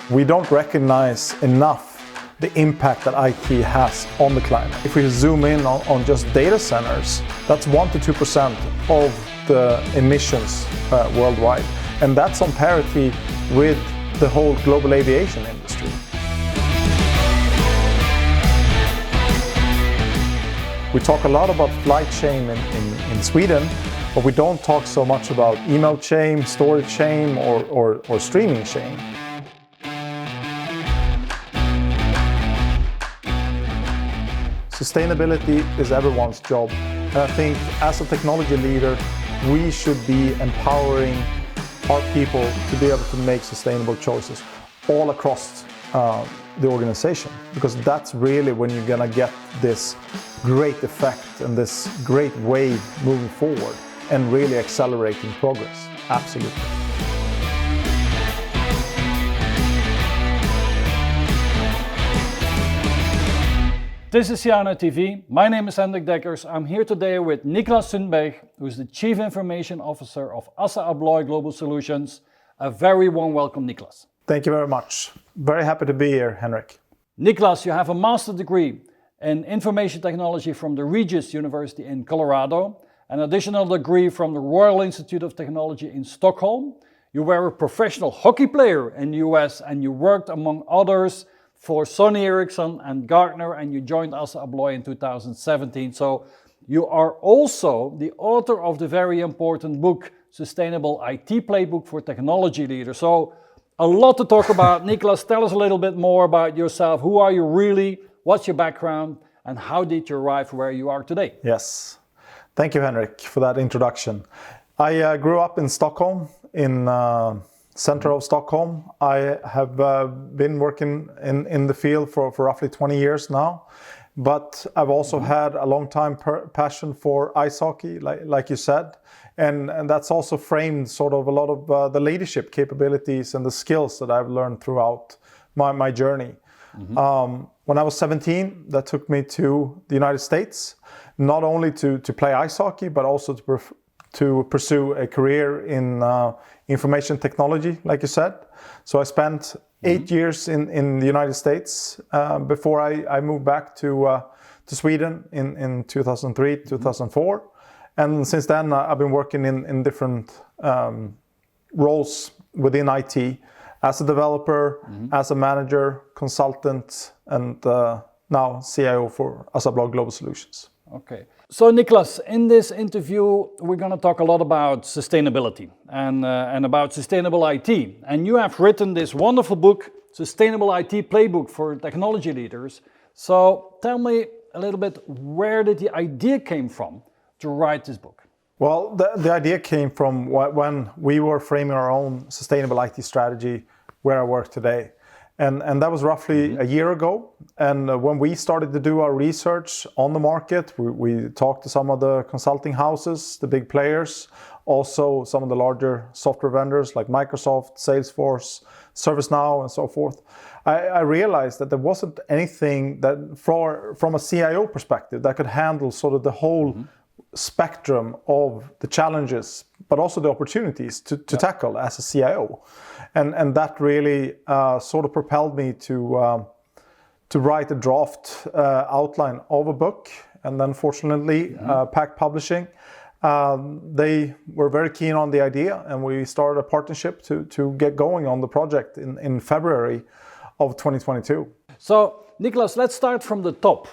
We don't recognize enough the impact that IT has on the climate. If we zoom in on just data centers, that's 1 to 2% of the emissions worldwide. And that's on parity with the whole global aviation industry. We talk a lot about flight chain in Sweden, but we don't talk so much about email chain, storage chain, or streaming chain. Sustainability is everyone's job. And I think as a technology leader, we should be empowering our people to be able to make sustainable choices all across the organization, because that's really when you're gonna get this great effect and this great wave moving forward and really accelerating progress. Absolutely. This is CIONET TV. My name is Hendrik Dekkers. I'm here today with Niklas Sundberg, who is the Chief Information Officer of ASSA ABLOY Global Solutions. A very warm welcome, Niklas. Thank you very much. Very happy to be here, Henrik. Niklas, you have a master's degree in information technology from the Regis University in Colorado, an additional degree from the Royal Institute of Technology in Stockholm. You were a professional hockey player in the US, and you worked, among others, for Sony Ericsson and Gartner, and you joined ASSA ABLOY in 2017. So you are also the author of the very important book, Sustainable IT Playbook for Technology Leaders. So a lot to talk about. Niklas, tell us a little bit more about yourself. Who are you really? What's your background? And how did you arrive where you are today? Yes. Thank you, Henrik, for that introduction. I grew up in Stockholm, in center of Stockholm. I have been working in the field for roughly 20 years now, but I've also had a long time passion for ice hockey, like you said, and that's also framed sort of a lot of the leadership capabilities and the skills that I've learned throughout my journey. When I was 17, that took me to the United States, not only to play ice hockey, but also to pursue a career in information technology, like you said. So I spent 8 years in the United States before I moved back to Sweden in 2003, 2004. And since then, I've been working in different roles within IT, as a developer, as a manager, consultant, and now CIO for ASSA ABLOY Global Solutions. Okay. So Niklas, in this interview, we're going to talk a lot about sustainability and about sustainable IT. And you have written this wonderful book, Sustainable IT Playbook for Technology Leaders. So tell me a little bit, where did the idea came from to write this book? Well, the idea came from when we were framing our own sustainable IT strategy where I work today. And that was roughly a year ago. And when we started to do our research on the market, we talked to some of the consulting houses, the big players, also some of the larger software vendors like Microsoft, Salesforce, ServiceNow, and so forth. I realized that there wasn't anything that, from a CIO perspective, that could handle sort of the whole spectrum of the challenges, but also the opportunities to tackle as a CIO. And that really sort of propelled me to write a draft outline of a book. And then fortunately, Pack Publishing, they were very keen on the idea, and we started a partnership to get going on the project in February of 2022. So Niklas, let's start from the top.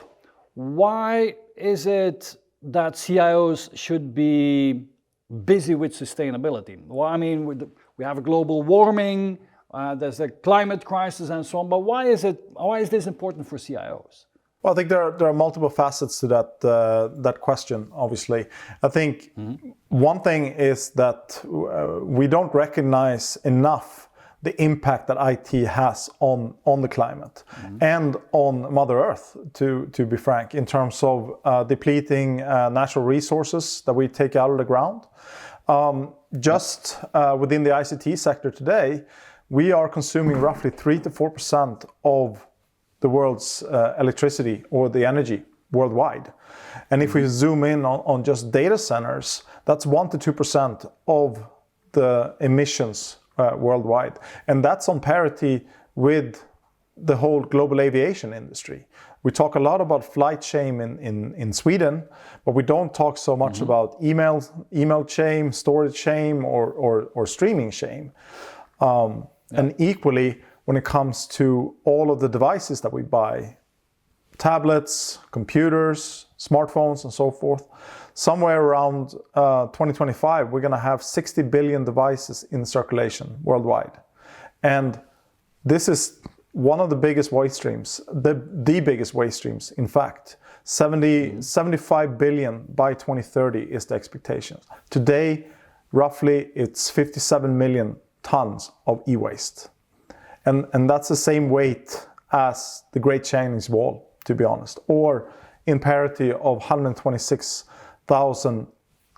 Why is it that CIOs should be busy with sustainability? Well, I mean, we have a global warming, there's a climate crisis and so on, but why is this important for CIOs? Well, I think there are multiple facets to that question, obviously. I think one thing is that we don't recognize enough the impact that IT has on the climate and on Mother Earth, to be frank, in terms of depleting natural resources that we take out of the ground. Just within the ICT sector today, we are consuming roughly 3 to 4% of the world's electricity or the energy worldwide. And if we zoom in on just data centers, that's 1 to 2% of the emissions worldwide. And that's on parity with the whole global aviation industry. We talk a lot about flight shame in Sweden, but we don't talk so much about email shame, storage shame, or streaming shame. And equally, when it comes to all of the devices that we buy, tablets, computers, smartphones, and so forth, somewhere around 2025, we're going to have 60 billion devices in circulation worldwide. And this is one of the biggest waste streams, the biggest waste streams, in fact. 75 billion by 2030 is the expectation. Today, roughly, it's 57 million tons of e-waste. And that's the same weight as the Great Chinese Wall, to be honest, or in parity of 126,000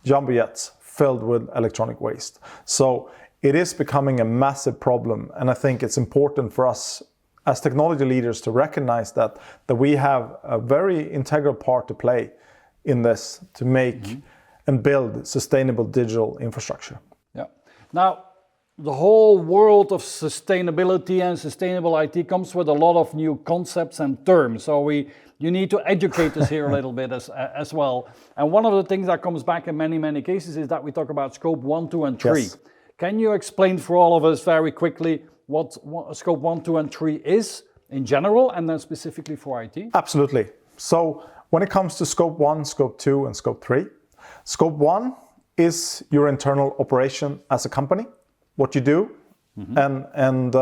jumbo jets filled with electronic waste. So it is becoming a massive problem, and I think it's important for us as technology leaders to recognize that we have a very integral part to play in this to make and build sustainable digital infrastructure. Yeah. Now, the whole world of sustainability and sustainable IT comes with a lot of new concepts and terms. So you need to educate us here a little bit as well. And one of the things that comes back in many cases is that we talk about scope 1, 2, and 3. Yes. Can you explain for all of us very quickly what scope 1, 2, and 3 is in general, and then specifically for IT? Absolutely. So when it comes to scope 1, scope 2, and scope 3, scope 1 is your internal operation as a company, what you do and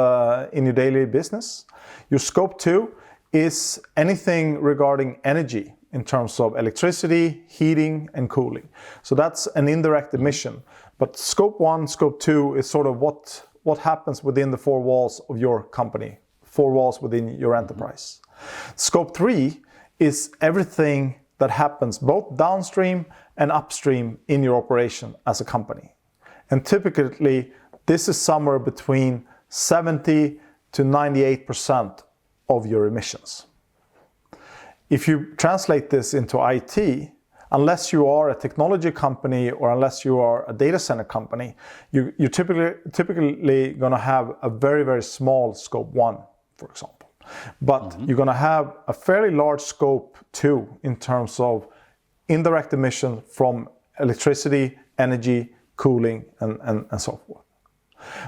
in your daily business. Your scope 2 is anything regarding energy in terms of electricity, heating, and cooling. So that's an indirect emission. But scope 1, scope 2 is sort of what happens within the four walls of your company, four walls within your enterprise. Scope 3 is everything that happens both downstream and upstream in your operation as a company. And typically, this is somewhere between 70 to 98% of your emissions. If you translate this into IT, unless you are a technology company or unless you are a data center company, you're typically going to have a very small scope 1, for example. But you're going to have a fairly large scope 2 in terms of indirect emission from electricity, energy, cooling, and so forth.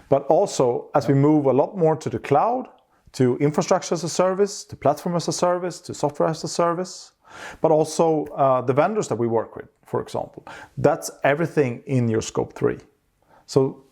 But also, as we move a lot more to the cloud, to infrastructure as a service, to platform as a service, to software as a service, but also the vendors that we work with, for example, that's everything in your scope 3. So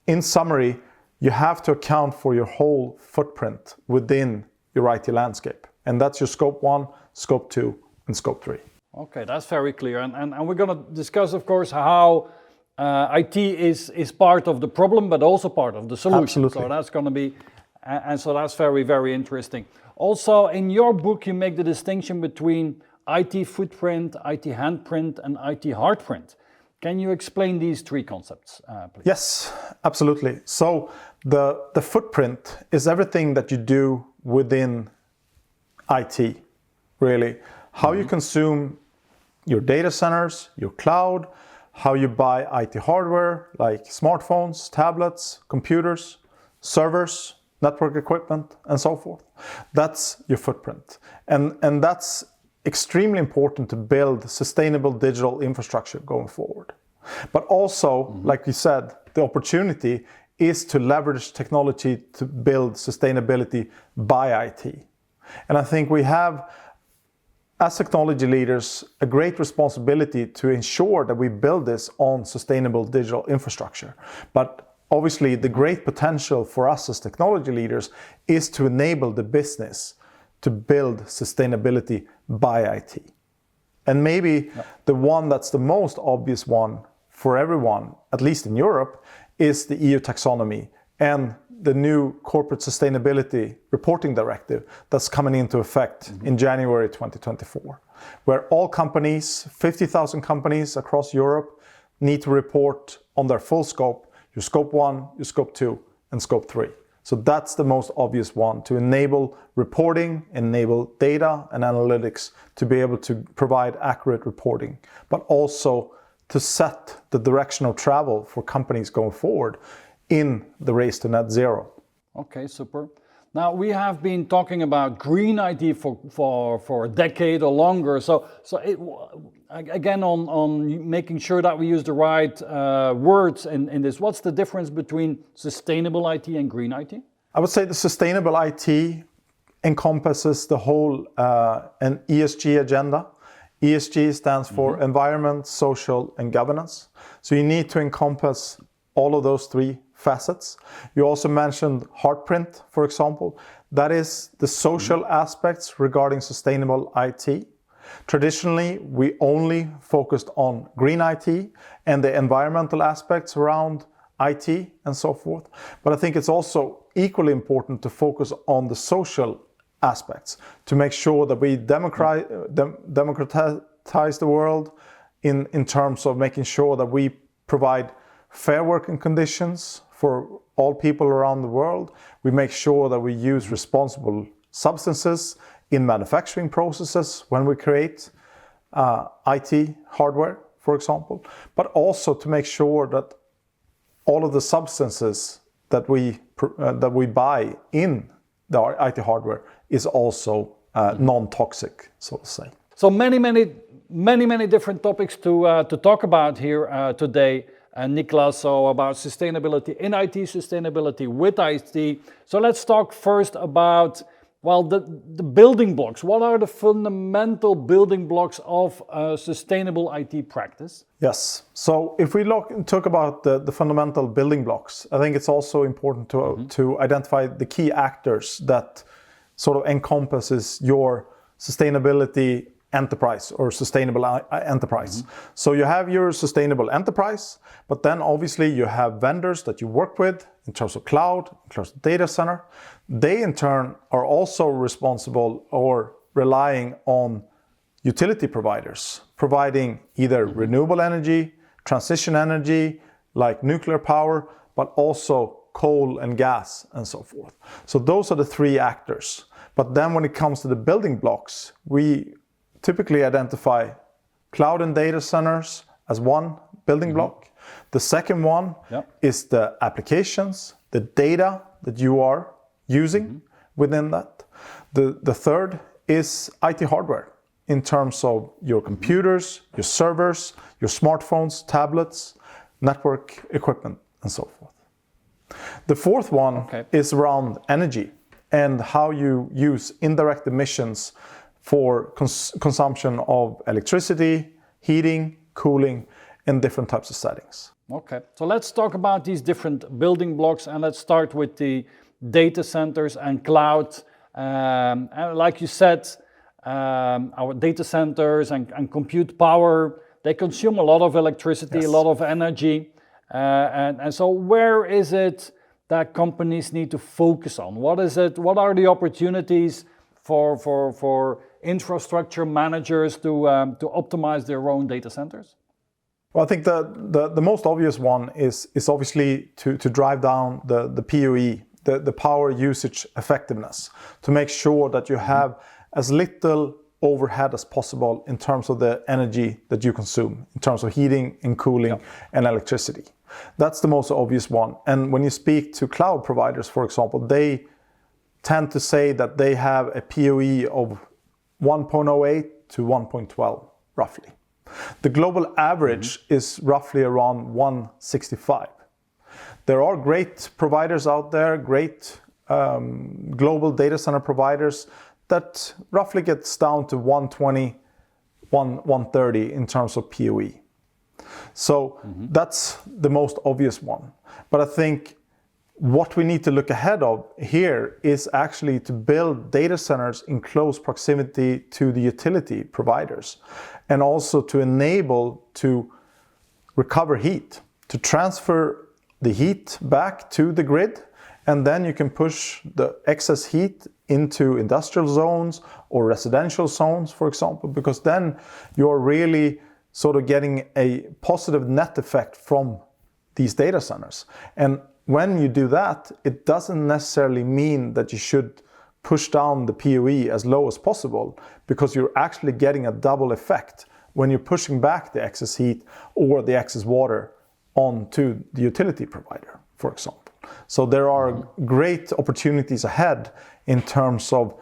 in summary, you have to account for your whole footprint within your IT landscape. And that's your scope 1, scope 2, and scope 3. Okay, that's very clear. And we're going to discuss, of course, how IT is part of the problem, but also part of the solution. Absolutely. So that's going to be, and so that's very interesting. Also, in your book, you make the distinction between IT footprint, IT handprint, and IT hardprint. Can you explain these three concepts, please? Yes, absolutely. So the footprint is everything that you do within IT, really. How you consume your data centers, your cloud, how you buy IT hardware like smartphones, tablets, computers, servers, network equipment, and so forth. That's your footprint. And that's extremely important to build sustainable digital infrastructure going forward. But also, like you said, the opportunity is to leverage technology to build sustainability by IT. And I think we have, as technology leaders, a great responsibility to ensure that we build this on sustainable digital infrastructure. But obviously, the great potential for us as technology leaders is to enable the business to build sustainability by IT. And maybe the one that's the most obvious one for everyone, at least in Europe, is the EU taxonomy and the new corporate sustainability reporting directive that's coming into effect in January 2024, where all companies, 50,000 companies across Europe, need to report on their full scope, your scope 1, your scope 2, and scope 3. So that's the most obvious one, to enable reporting, enable data and analytics to be able to provide accurate reporting, but also to set the direction of travel for companies going forward in the race to net zero. Okay, super. Now, we have been talking about green IT for a decade or longer. Again, on making sure that we use the right words in this, what's the difference between sustainable IT and green IT? I would say the sustainable IT encompasses the whole an ESG agenda. ESG stands for environment, social, and governance. So you need to encompass all of those three facets. You also mentioned Hardprint, for example. That is the social aspects regarding sustainable IT. Traditionally, we only focused on green IT and the environmental aspects around IT and so forth. But I think it's also equally important to focus on the social aspects to make sure that we democratize the world in terms of making sure that we provide fair working conditions for all people around the world. We make sure that we use responsible substances in manufacturing processes when we create IT hardware, for example, but also to make sure that all of the substances that we buy in the IT hardware is also non-toxic, so to say. So many different topics to talk about here today, Niklas. So about sustainability in IT, sustainability with IT. So let's talk first about, well, the building blocks. What are the fundamental building blocks of sustainable IT practice? Yes. So if we talk about the fundamental building blocks, I think it's also important to identify the key actors that sort of encompasses your sustainability enterprise or sustainable enterprise. So you have your sustainable enterprise, but then obviously you have vendors that you work with in terms of cloud, in terms of data center. They in turn are also responsible or relying on utility providers, providing either renewable energy, transition energy, like nuclear power, but also coal and gas and so forth. So those are the three actors. But then when it comes to the building blocks, we typically identify cloud and data centers as one building block. The second one is the applications, the data that you are using within that. The third is IT hardware in terms of your computers, your servers, your smartphones, tablets, network equipment, and so forth. The fourth one is around energy and how you use indirect emissions for consumption of electricity, heating, cooling, in different types of settings. Okay, so let's talk about these different building blocks, and let's start with the data centers and cloud. And like you said, our data centers and compute power, they consume a lot of electricity, a lot of energy. And so where is it that companies need to focus on? What are the opportunities for infrastructure managers to optimize their own data centers? Well, I think the most obvious one is obviously to drive down the PUE, the power usage effectiveness, to make sure that you have as little overhead as possible in terms of the energy that you consume, in terms of heating and cooling and electricity. That's the most obvious one. And when you speak to cloud providers, for example, they tend to say that they have a PUE of 1.08 to 1.12, roughly. The global average is roughly around 165. There are great providers out there, great global data center providers that roughly gets down to 120, 130 in terms of PUE. So that's the most obvious one. But I think what we need to look ahead of here is actually to build data centers in close proximity to the utility providers, and also to enable to recover heat, to transfer the heat back to the grid, and then you can push the excess heat into industrial zones or residential zones, for example, because then you're really sort of getting a positive net effect from these data centers. And when you do that, it doesn't necessarily mean that you should push down the PUE as low as possible, because you're actually getting a double effect when you're pushing back the excess heat or the excess water onto the utility provider, for example. So there are great opportunities ahead in terms of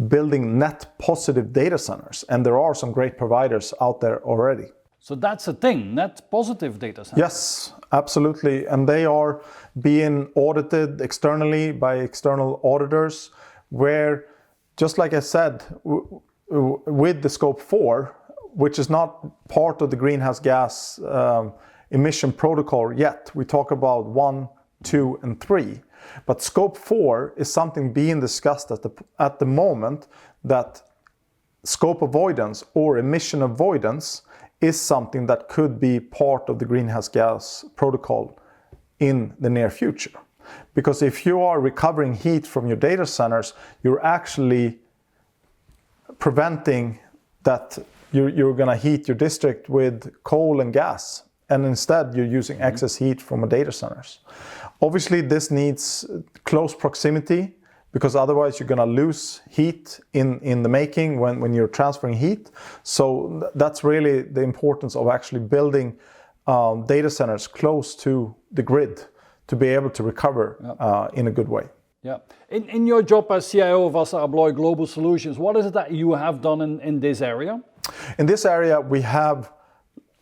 building net positive data centers. And there are some great providers out there already. So that's a thing, net positive data centers. Yes, absolutely. And they are being audited externally by external auditors, where, just like I said, with the scope 4, which is not part of the greenhouse gas emission protocol yet. We talk about 1, 2, and 3. But scope 4 is something being discussed at the moment, that scope avoidance or emission avoidance is something that could be part of the greenhouse gas protocol in the near future. Because if you are recovering heat from your data centers, you're actually preventing that you're going to heat your district with coal and gas, and instead you're using excess heat from the data centers. Obviously, this needs close proximity, because otherwise you're going to lose heat in the making when you're transferring heat. So that's really the importance of actually building data centers close to the grid to be able to recover in a good way. Yeah. In your job as CIO of ASSA ABLOY Global Solutions, what is it that you have done in this area? In this area, we have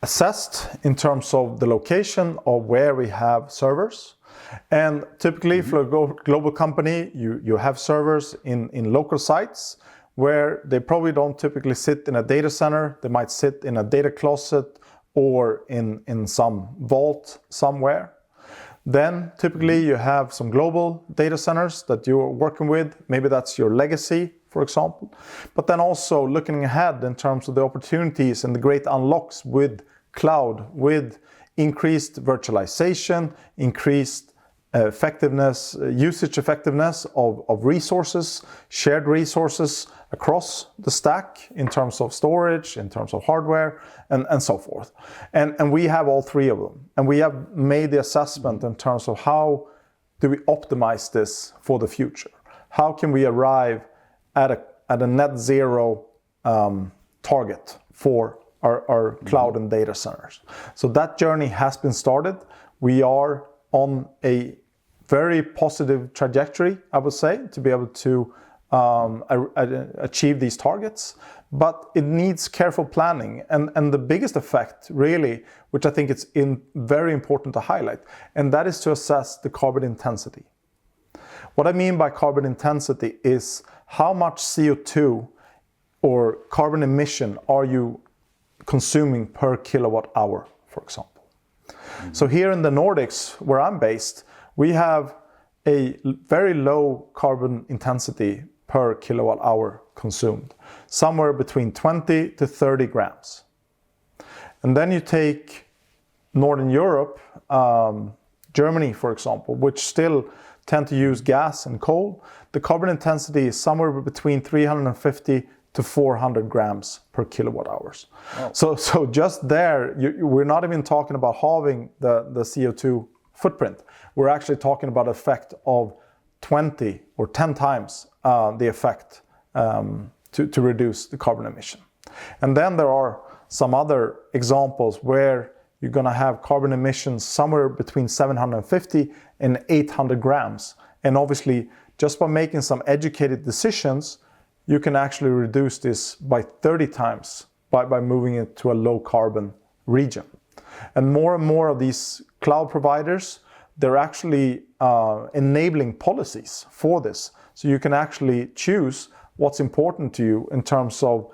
assessed in terms of the location of where we have servers. And typically for a global company, you have servers in local sites where they probably don't typically sit in a data center. They might sit in a data closet or in some vault somewhere. Then typically you have some global data centers that you're working with. Maybe that's your legacy, for example. But then also looking ahead in terms of the opportunities and the great unlocks with cloud, with increased virtualization, increased effectiveness, usage effectiveness of resources, shared resources across the stack in terms of storage, in terms of hardware, and so forth. And we have all three of them. And we have made the assessment in terms of how do we optimize this for the future? How can we arrive at a net zero target for our cloud and data centers? So that journey has been started. We are on a very positive trajectory, I would say, to be able to achieve these targets, but it needs careful planning. And the biggest effect, really, which I think it's very important to highlight, and that is to assess the carbon intensity. What I mean by carbon intensity is how much CO2 or carbon emission are you consuming per kilowatt hour, for example. So here in the Nordics, where I'm based, we have a very low carbon intensity per kilowatt hour consumed, somewhere between 20 to 30 grams. And then you take Northern Europe, Germany, for example, which still tend to use gas and coal. The carbon intensity is somewhere between 350 to 400 grams per kilowatt hours. Oh. So just there, we're not even talking about halving the CO2 footprint. We're actually talking about an effect of 20 or 10 times the effect to reduce the carbon emission. And then there are some other examples where you're going to have carbon emissions somewhere between 750 and 800 grams. And obviously, just by making some educated decisions, you can actually reduce this by 30 times by moving it to a low carbon region. And more of these cloud providers, they're actually enabling policies for this. So you can actually choose what's important to you in terms of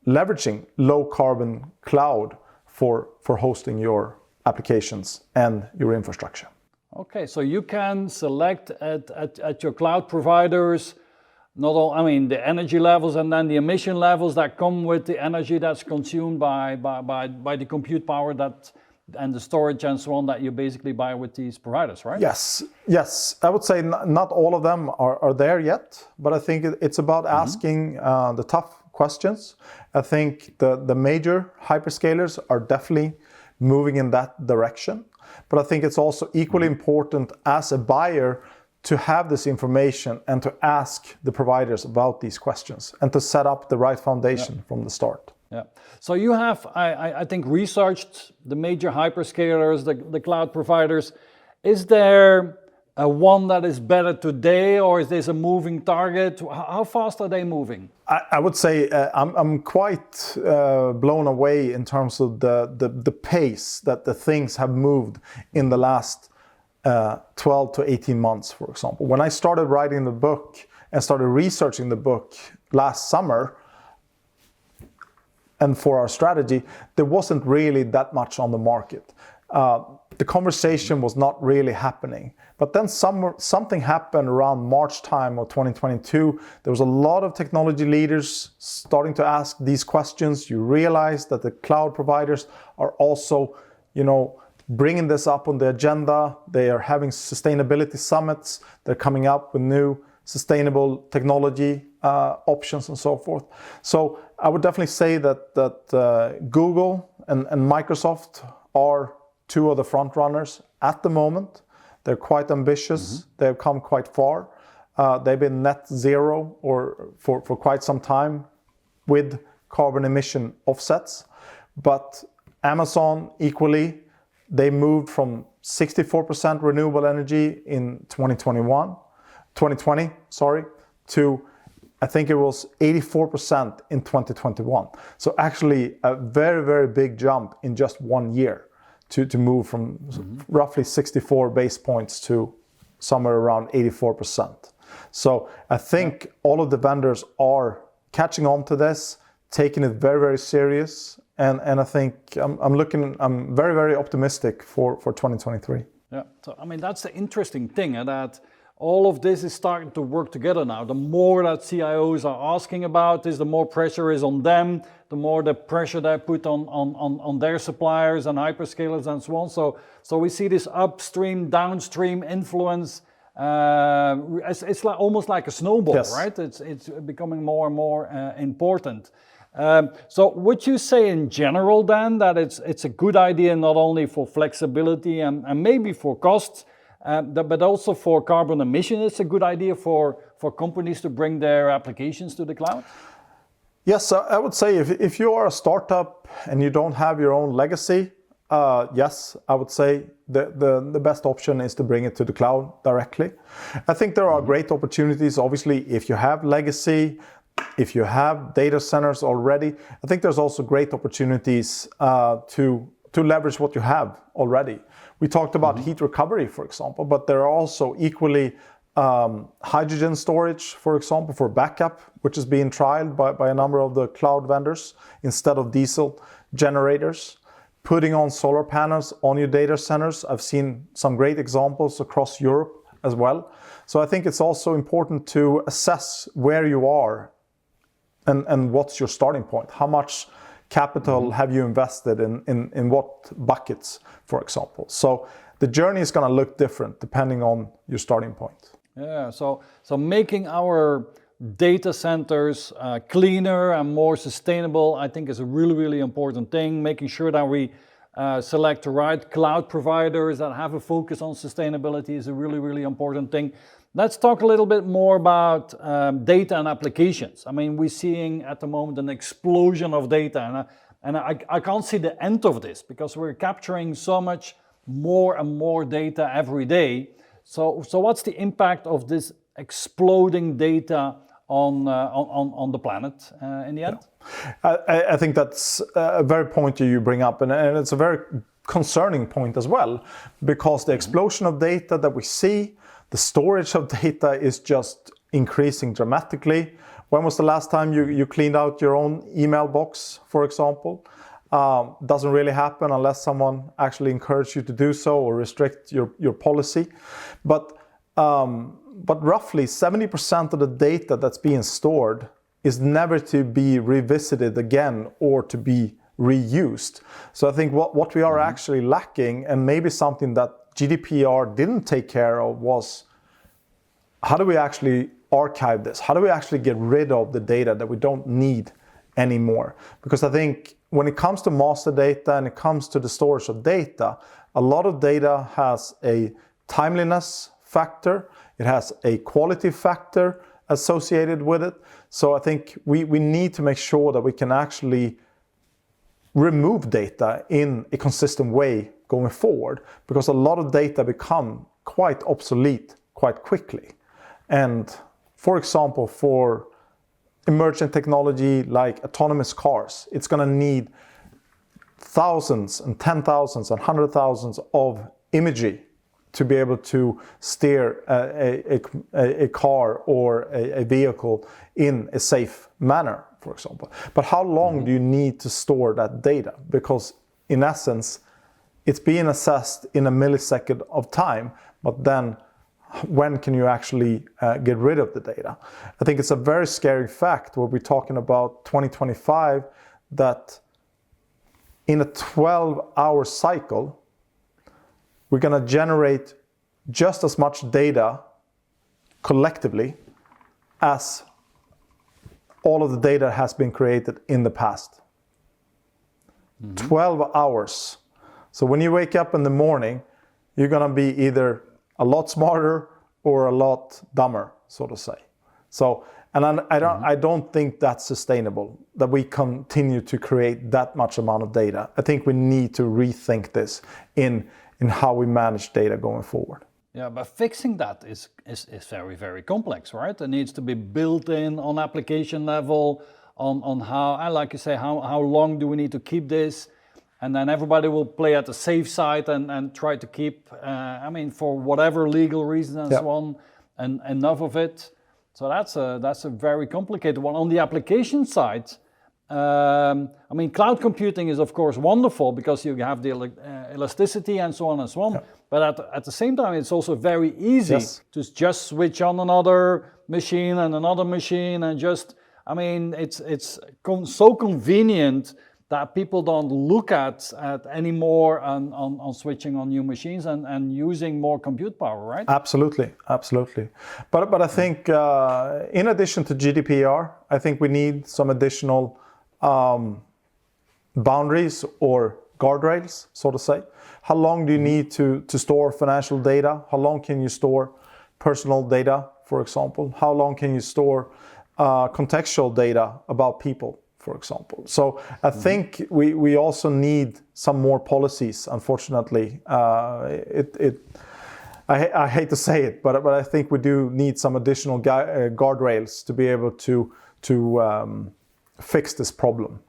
leveraging low carbon cloud for hosting your applications and your infrastructure. Okay, so you can select at your cloud providers not all, I mean, the energy levels and then the emission levels that come with the energy that's consumed by the compute power and the storage and so on that you basically buy with these providers, right? Yes. I would say not all of them are there yet, but I think it's about asking the tough questions. I think the major hyperscalers are definitely moving in that direction, but I think it's also equally important as a buyer to have this information and to ask the providers about these questions and to set up the right foundation from the start. Yeah. So you have, I think, researched the major hyperscalers, the cloud providers. Is there one that is better today, or is this a moving target? How fast are they moving? I would say I'm quite blown away in terms of the pace that the things have moved in the last 12 to 18 months, for example. When I started writing the book and started researching the book last summer, and for our strategy, there wasn't really that much on the market. The conversation was not really happening. But then something happened around March time of 2022. There was a lot of technology leaders starting to ask these questions. You realize that the cloud providers are also, bringing this up on the agenda. They are having sustainability summits. They're coming up with new sustainable technology options and so forth. So I would definitely say that Google and Microsoft are two of the front runners at the moment. They're quite ambitious. They've come quite far. They've been net zero for quite some time with carbon emission offsets. But Amazon equally, they moved from 64% renewable energy in 2020, to I think it was 84% in 2021. So actually a very, very big jump in just 1 year to move from roughly 64 base points to somewhere around 84%. So I think all of the vendors are catching on to this, taking it very, very serious. And I think I'm very, very optimistic for 2023. Yeah, so I mean, that's the interesting thing, that all of this is starting to work together now. The more that CIOs are asking about this, the more pressure is on them, the more the pressure they put on their suppliers and hyperscalers and so on. So we see this upstream, downstream influence. It's like, almost like a snowball, yes. Right? It's becoming more and more important. So would you say in general then that it's a good idea not only for flexibility and maybe for costs, but also for carbon emission? It's a good idea for companies to bring their applications to the cloud? Yes, I would say if you are a startup and you don't have your own legacy, yes, I would say the best option is to bring it to the cloud directly. I think there are great opportunities. Obviously, if you have legacy, if you have data centers already, I think there's also great opportunities to leverage what you have already. We talked about heat recovery, for example, but there are also equally hydrogen storage, for example, for backup, which is being trialed by a number of the cloud vendors instead of diesel generators. Putting on solar panels on your data centers. I've seen some great examples across Europe as well. So I think it's also important to assess where you are and what's your starting point. How much capital have you invested in what buckets, for example? So the journey is going to look different depending on your starting point. Yeah, so making our data centers cleaner and more sustainable, I think, is a really, really important thing. Making sure that we select the right cloud providers that have a focus on sustainability is a really, really important thing. Let's talk a little bit more about data and applications. I mean, we're seeing at the moment an explosion of data, and I can't see the end of this because we're capturing so much more and more data every day. So what's the impact of this exploding data on the planet in the end? I think that's a very point you bring up, and it's a very concerning point as well, because the explosion of data that we see, the storage of data is just increasing dramatically. When was the last time you cleaned out your own email box, for example? Doesn't really happen unless someone actually encouraged you to do so or restrict your policy. But roughly 70% of the data that's being stored is never to be revisited again or to be reused. So I think what we are actually lacking, and maybe something that GDPR didn't take care of, was how do we actually archive this? How do we actually get rid of the data that we don't need anymore? Because I think when it comes to master data and it comes to the storage of data, a lot of data has a timeliness factor, it has a quality factor associated with it. So I think we need to make sure that we can actually remove data in a consistent way going forward, because a lot of data become quite obsolete quite quickly. And for example, for emerging technology like autonomous cars, it's going to need thousands and 10,000s and 100,000s of imagery to be able to steer a car or a vehicle in a safe manner, for example. But how long do you need to store that data? Because in essence, it's being assessed in a millisecond of time, but then when can you actually get rid of the data? I think it's a very scary fact where we're talking about 2025, that in a 12-hour cycle, we're going to generate just as much data collectively as all of the data has been created in the past. 12 hours. So when you wake up in the morning, you're going to be either a lot smarter or a lot dumber, so to say. So, and I don't think that's sustainable, that we continue to create that much amount of data. I think we need to rethink this in how we manage data going forward. Yeah, but fixing that is very, very complex, right? It needs to be built in on application level, on how, I like you say, how long do we need to keep this? And then everybody will play at the safe side and try to keep, for whatever legal reasons and so on, and enough of it. So that's a very complicated one. On the application side, cloud computing is of course wonderful because you have the elasticity and so on and so on. Yeah. But at the same time, it's also very easy to just switch on another machine and another machine and just, it's so convenient that people don't look at anymore on switching on new machines and using more compute power, right? Absolutely. But I think in addition to GDPR, I think we need some additional boundaries or guardrails, so to say. How long do you need to store financial data? How long can you store personal data, for example? How long can you store contextual data about people, for example? So I think we also need some more policies, unfortunately. I hate to say it, but I think we do need some additional guardrails to be able to fix this problem,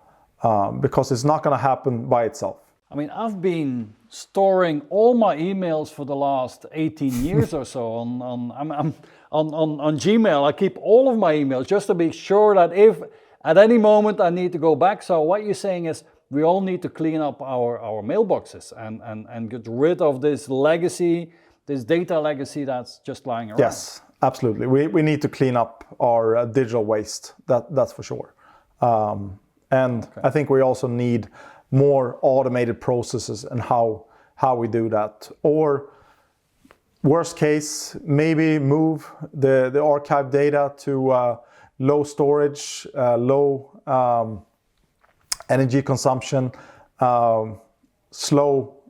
because it's not going to happen by itself. I've been storing all my emails for the last 18 years or so on Gmail. I keep all of my emails just to be sure that if at any moment I need to go back. So what you're saying is we all need to clean up our mailboxes and get rid of this legacy, this data legacy that's just lying around. Yes, absolutely. We need to clean up our digital waste, that's for sure. I think we also need more automated processes and how we do that. Or worst case, maybe move the archive data to low storage, low energy consumption, slow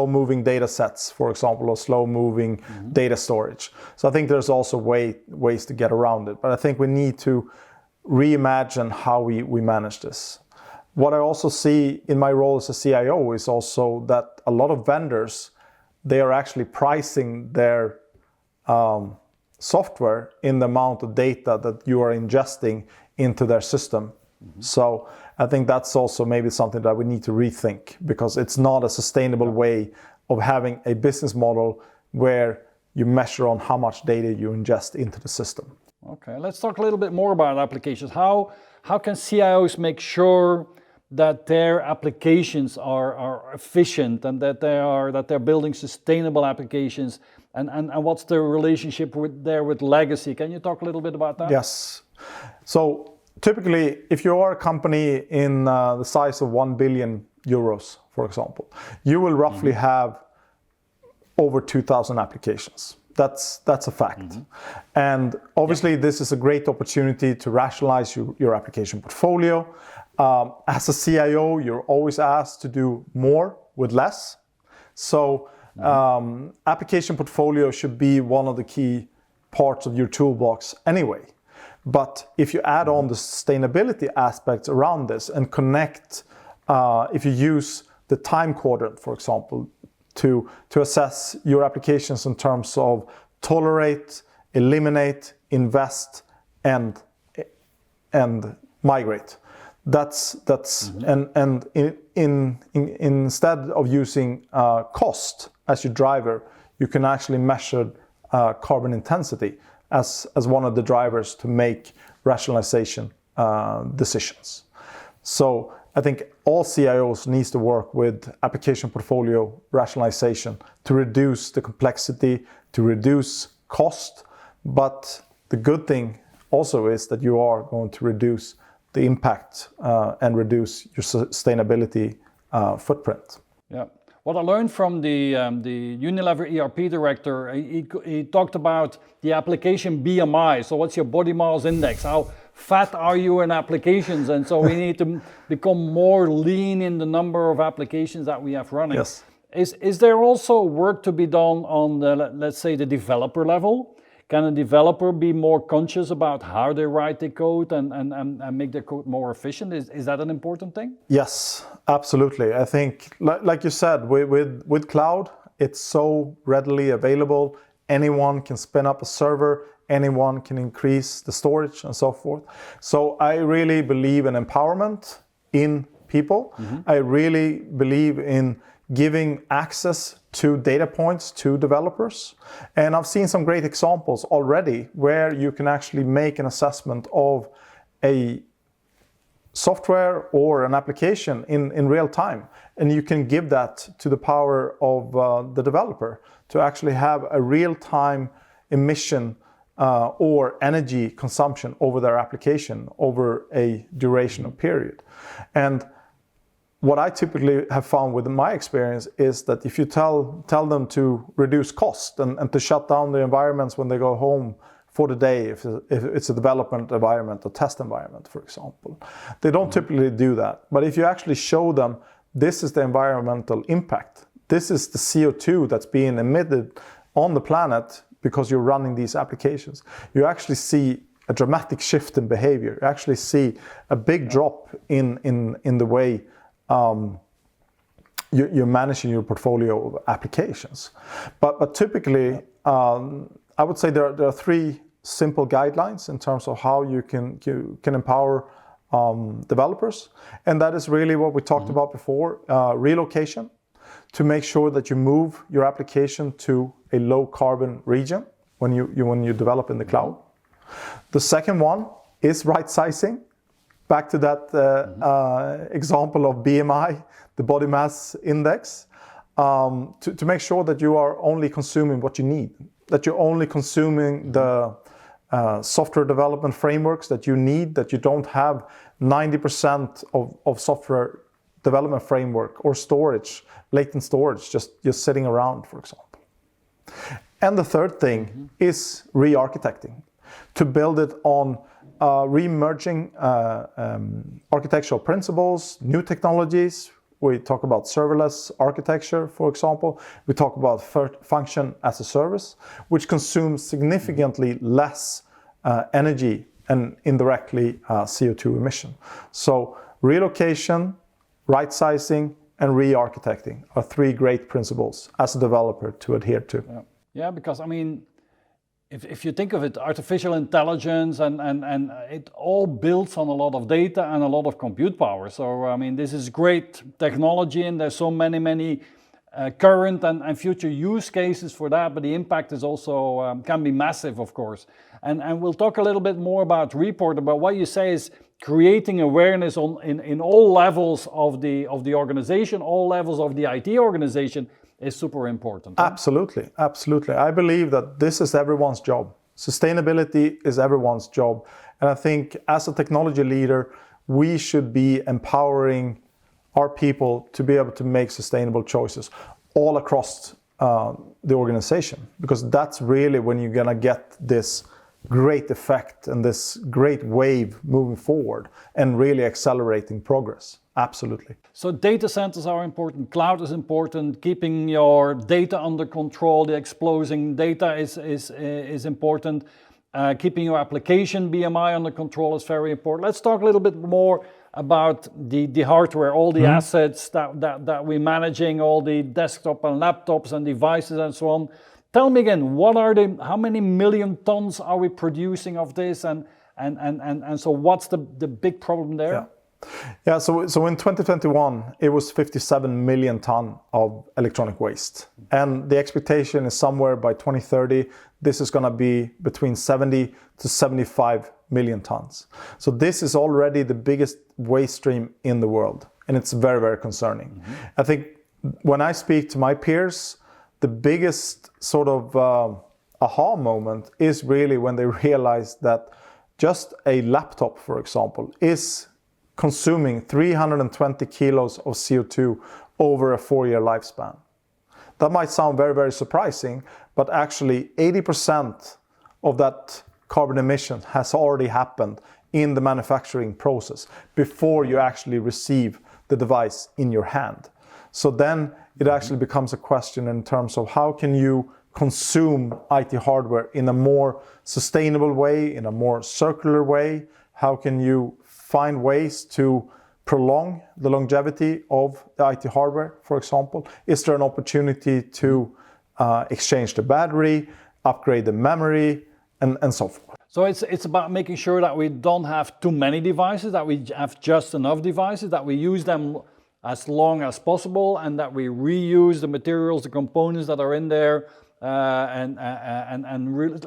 moving data sets, for example, or slow moving data storage. So I think there's also ways to get around it. But I think we need to reimagine how we manage this. What I also see in my role as a CIO is also that a lot of vendors, they are actually pricing their software in the amount of data that you are ingesting into their system. So I think that's also maybe something that we need to rethink, because it's not a sustainable way of having a business model where you measure on how much data you ingest into the system. Okay, let's talk a little bit more about applications. How can CIOs make sure that their applications are efficient and that they're building sustainable applications, and what's the relationship with legacy? Can you talk a little bit about that? Yes. So typically, if you are a company in the size of 1 billion euros, for example, you will roughly have over 2,000 applications. That's a fact. And obviously this is a great opportunity to rationalize your application portfolio. As a CIO, you're always asked to do more with less. So application portfolio should be one of the key parts of your toolbox anyway. But if you add on the sustainability aspects around this and connect, if you use the time quadrant, for example, to assess your applications in terms of tolerate, eliminate, invest, and migrate. Instead of using cost as your driver, you can actually measure carbon intensity as one of the drivers to make rationalization decisions. So I think all CIOs needs to work with application portfolio rationalization to reduce the complexity, to reduce cost. But the good thing also is that you are going to reduce the impact and reduce your sustainability footprint. Yeah. What I learned from the Unilever ERP director, he talked about the application BMI. So what's your body mass index? How fat are you in applications? And so we need to become more lean in the number of applications that we have running. Yes. Is there also work to be done on the, let's say, the developer level? Can a developer be more conscious about how they write the code and make their code more efficient? Is that an important thing? Yes, absolutely. I think, like you said, with cloud, it's so readily available. Anyone can spin up a server, anyone can increase the storage and so forth. So I really believe in empowerment in people. Mm-hmm. I really believe in giving access to data points to developers. And I've seen some great examples already where you can actually make an assessment of a software or an application in real time. And you can give that to the power of the developer to actually have a real-time emission or energy consumption over their application over a duration of period. And what I typically have found with my experience is that if you tell them to reduce cost and to shut down the environments when they go home for the day, if it's a development environment or test environment, for example, they don't typically do that. But if you actually show them this is the environmental impact, this is the CO2 that's being emitted on the planet because you're running these applications, you actually see a dramatic shift in behavior. You actually see a big drop in the way you're managing your portfolio of applications. But typically, I would say there are three simple guidelines in terms of how you can empower developers. And that is really what we talked about before, relocation, to make sure that you move your application to a low carbon region when you develop in the cloud. The second one is right sizing. Back to that example of BMI, the body mass index, to make sure that you are only consuming what you need, that you're only consuming the software development frameworks that you need, that you don't have 90% of software development framework or storage, latent storage, just sitting around, for example. And the third thing is re-architecting, to build it on re-merging architectural principles, new technologies. We talk about serverless architecture, for example. We talk about function as a service, which consumes significantly less energy and indirectly CO2 emission. So relocation, right sizing, and re-architecting are three great principles as a developer to adhere to. Yeah, because I mean, if you think of it, artificial intelligence and it all builds on a lot of data and a lot of compute power. So I mean, this is great technology, and there's so many current and future use cases for that. But the impact is also can be massive, of course. And we'll talk a little bit more about Report. But what you say is creating awareness in all levels of the organization, all levels of the IT organization, is super important. Absolutely, absolutely. I believe that this is everyone's job. Sustainability is everyone's job. And I think as a technology leader, we should be empowering our people to be able to make sustainable choices all across the organization, because that's really when you're going to get this great effect and this great wave moving forward and really accelerating progress. Absolutely. So data centers are important, cloud is important, keeping your data under control, the exploding data is important, keeping your application BMI under control is very important. Let's talk a little bit more about the hardware, all the assets that we're managing, all the desktop and laptops and devices and so on. Tell me again, how many million tons are we producing of this, and so what's the big problem there? Yeah, so in 2021, it was 57 million ton of electronic waste. And the expectation is somewhere by 2030, this is gonna be between 70 to 75 million tons. So this is already the biggest waste stream in the world. And it's very, very concerning. I think when I speak to my peers, the biggest sort of aha moment is really when they realize that just a laptop, for example, is consuming 320 kilos of CO2 over a 4-year lifespan. That might sound very, very surprising, but actually 80% of that carbon emission has already happened in the manufacturing process before you actually receive the device in your hand. So then it actually becomes a question in terms of how can you consume IT hardware in a more sustainable way, in a more circular way? How can you find ways to prolong the longevity of the IT hardware, for example? Is there an opportunity to exchange the battery, upgrade the memory, and so forth? So it's about making sure that we don't have too many devices, that we have just enough devices, that we use them as long as possible, and that we reuse the materials, the components that are in there,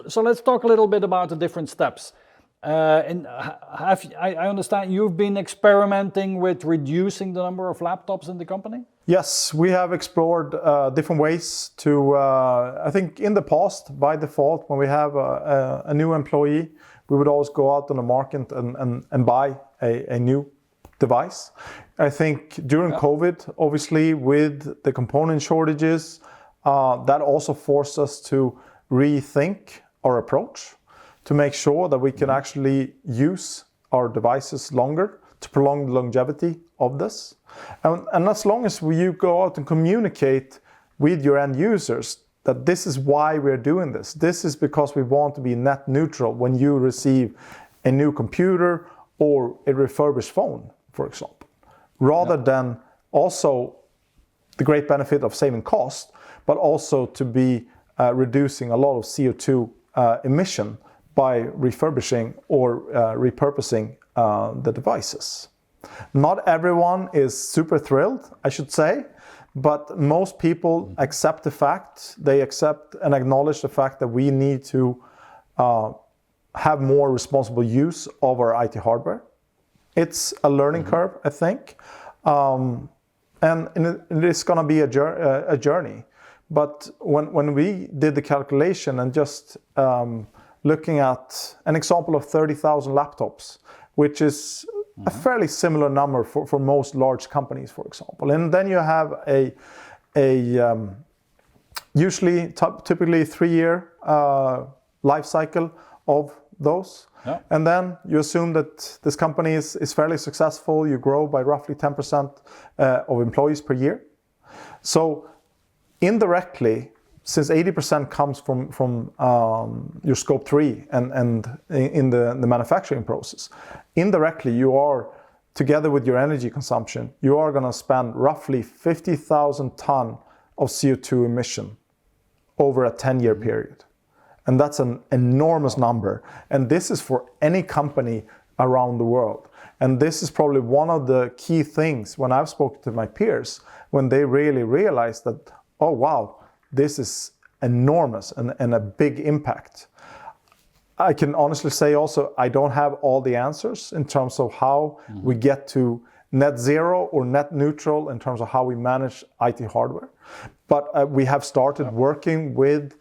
so let's talk a little bit about the different steps. I understand you've been experimenting with reducing the number of laptops in the company? Yes, we have explored different ways to, I think in the past, by default, when we have a new employee, we would always go out on the market and buy a new device. I think during COVID, obviously with the component shortages, that also forced us to rethink our approach, to make sure that we can actually use our devices longer to prolong the longevity of this. And as long as you go out and communicate with your end users that this is why we're doing this. This is because we want to be net neutral when you receive a new computer or a refurbished phone, for example, rather than also the great benefit of saving cost, but also to be reducing a lot of CO2 emission by refurbishing or repurposing the devices. Not everyone is super thrilled, I should say, but most people accept the fact, they accept and acknowledge the fact that we need to have more responsible use of our IT hardware. It's a learning curve, I think, and it's going to be a journey. But when we did the calculation and just looking at an example of 30,000 laptops, which is a fairly similar number for most large companies, for example. And then you have a usually typically 3-year life cycle of those. Yeah. And then you assume that this company is fairly successful. You grow by roughly 10% of employees per year. So indirectly, since 80% comes from your scope 3 and in the manufacturing process, indirectly you are, together with your energy consumption, you are going to spend roughly 50,000 ton of CO2 emission over a 10-year period. And that's an enormous number. And this is for any company around the world. And this is probably one of the key things when I've spoken to my peers, when they really realize that, oh wow, this is enormous and a big impact. I can honestly say also, I don't have all the answers in terms of how we get to net zero or net neutral in terms of how we manage IT hardware. But we have started working with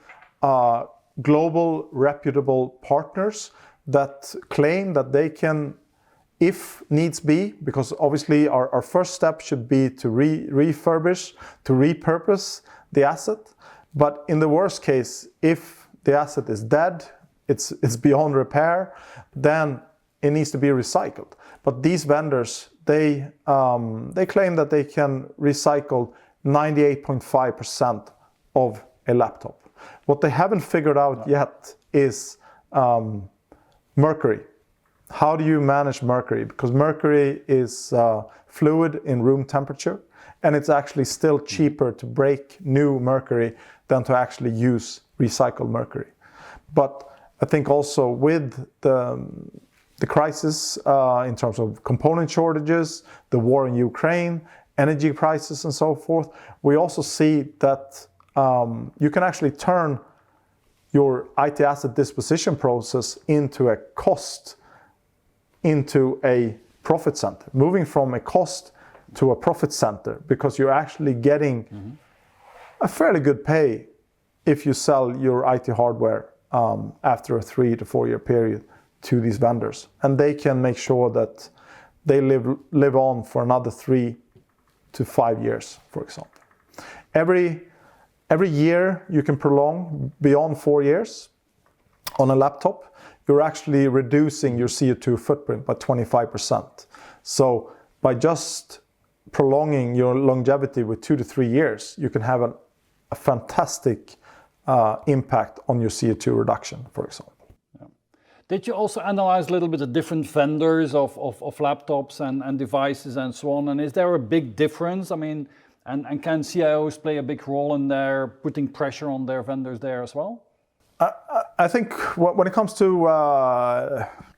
global reputable partners that claim that they can, if needs be, because obviously our first step should be to refurbish, to repurpose the asset. But in the worst case, if the asset is dead, it's beyond repair, then it needs to be recycled. But these vendors, they claim that they can recycle 98.5% of a laptop. What they haven't figured out yet is mercury. how do you manage mercury? Because mercury is fluid in room temperature, and it's actually still cheaper to break new mercury than to actually use recycled mercury. But I think also with the crisis in terms of component shortages, the war in Ukraine, energy prices and so forth, we also see that you can actually turn your IT asset disposition process into a cost, into a profit center, moving from a cost to a profit center, because you're actually getting a fairly good pay if you sell your IT hardware after a 3 to 4 year period to these vendors, and they can make sure that they live on for another 3 to 5 years, for example. Every year you can prolong beyond 4 years on a laptop, you're actually reducing your CO2 footprint by 25%. So by just prolonging your longevity with 2 to 3 years, you can have a fantastic impact on your CO2 reduction, for example. Yeah. Did you also analyze a little bit the different vendors of laptops and devices and so on? And is there a big difference? I mean, and can CIOs play a big role in there, putting pressure on their vendors there as well? I think when it comes to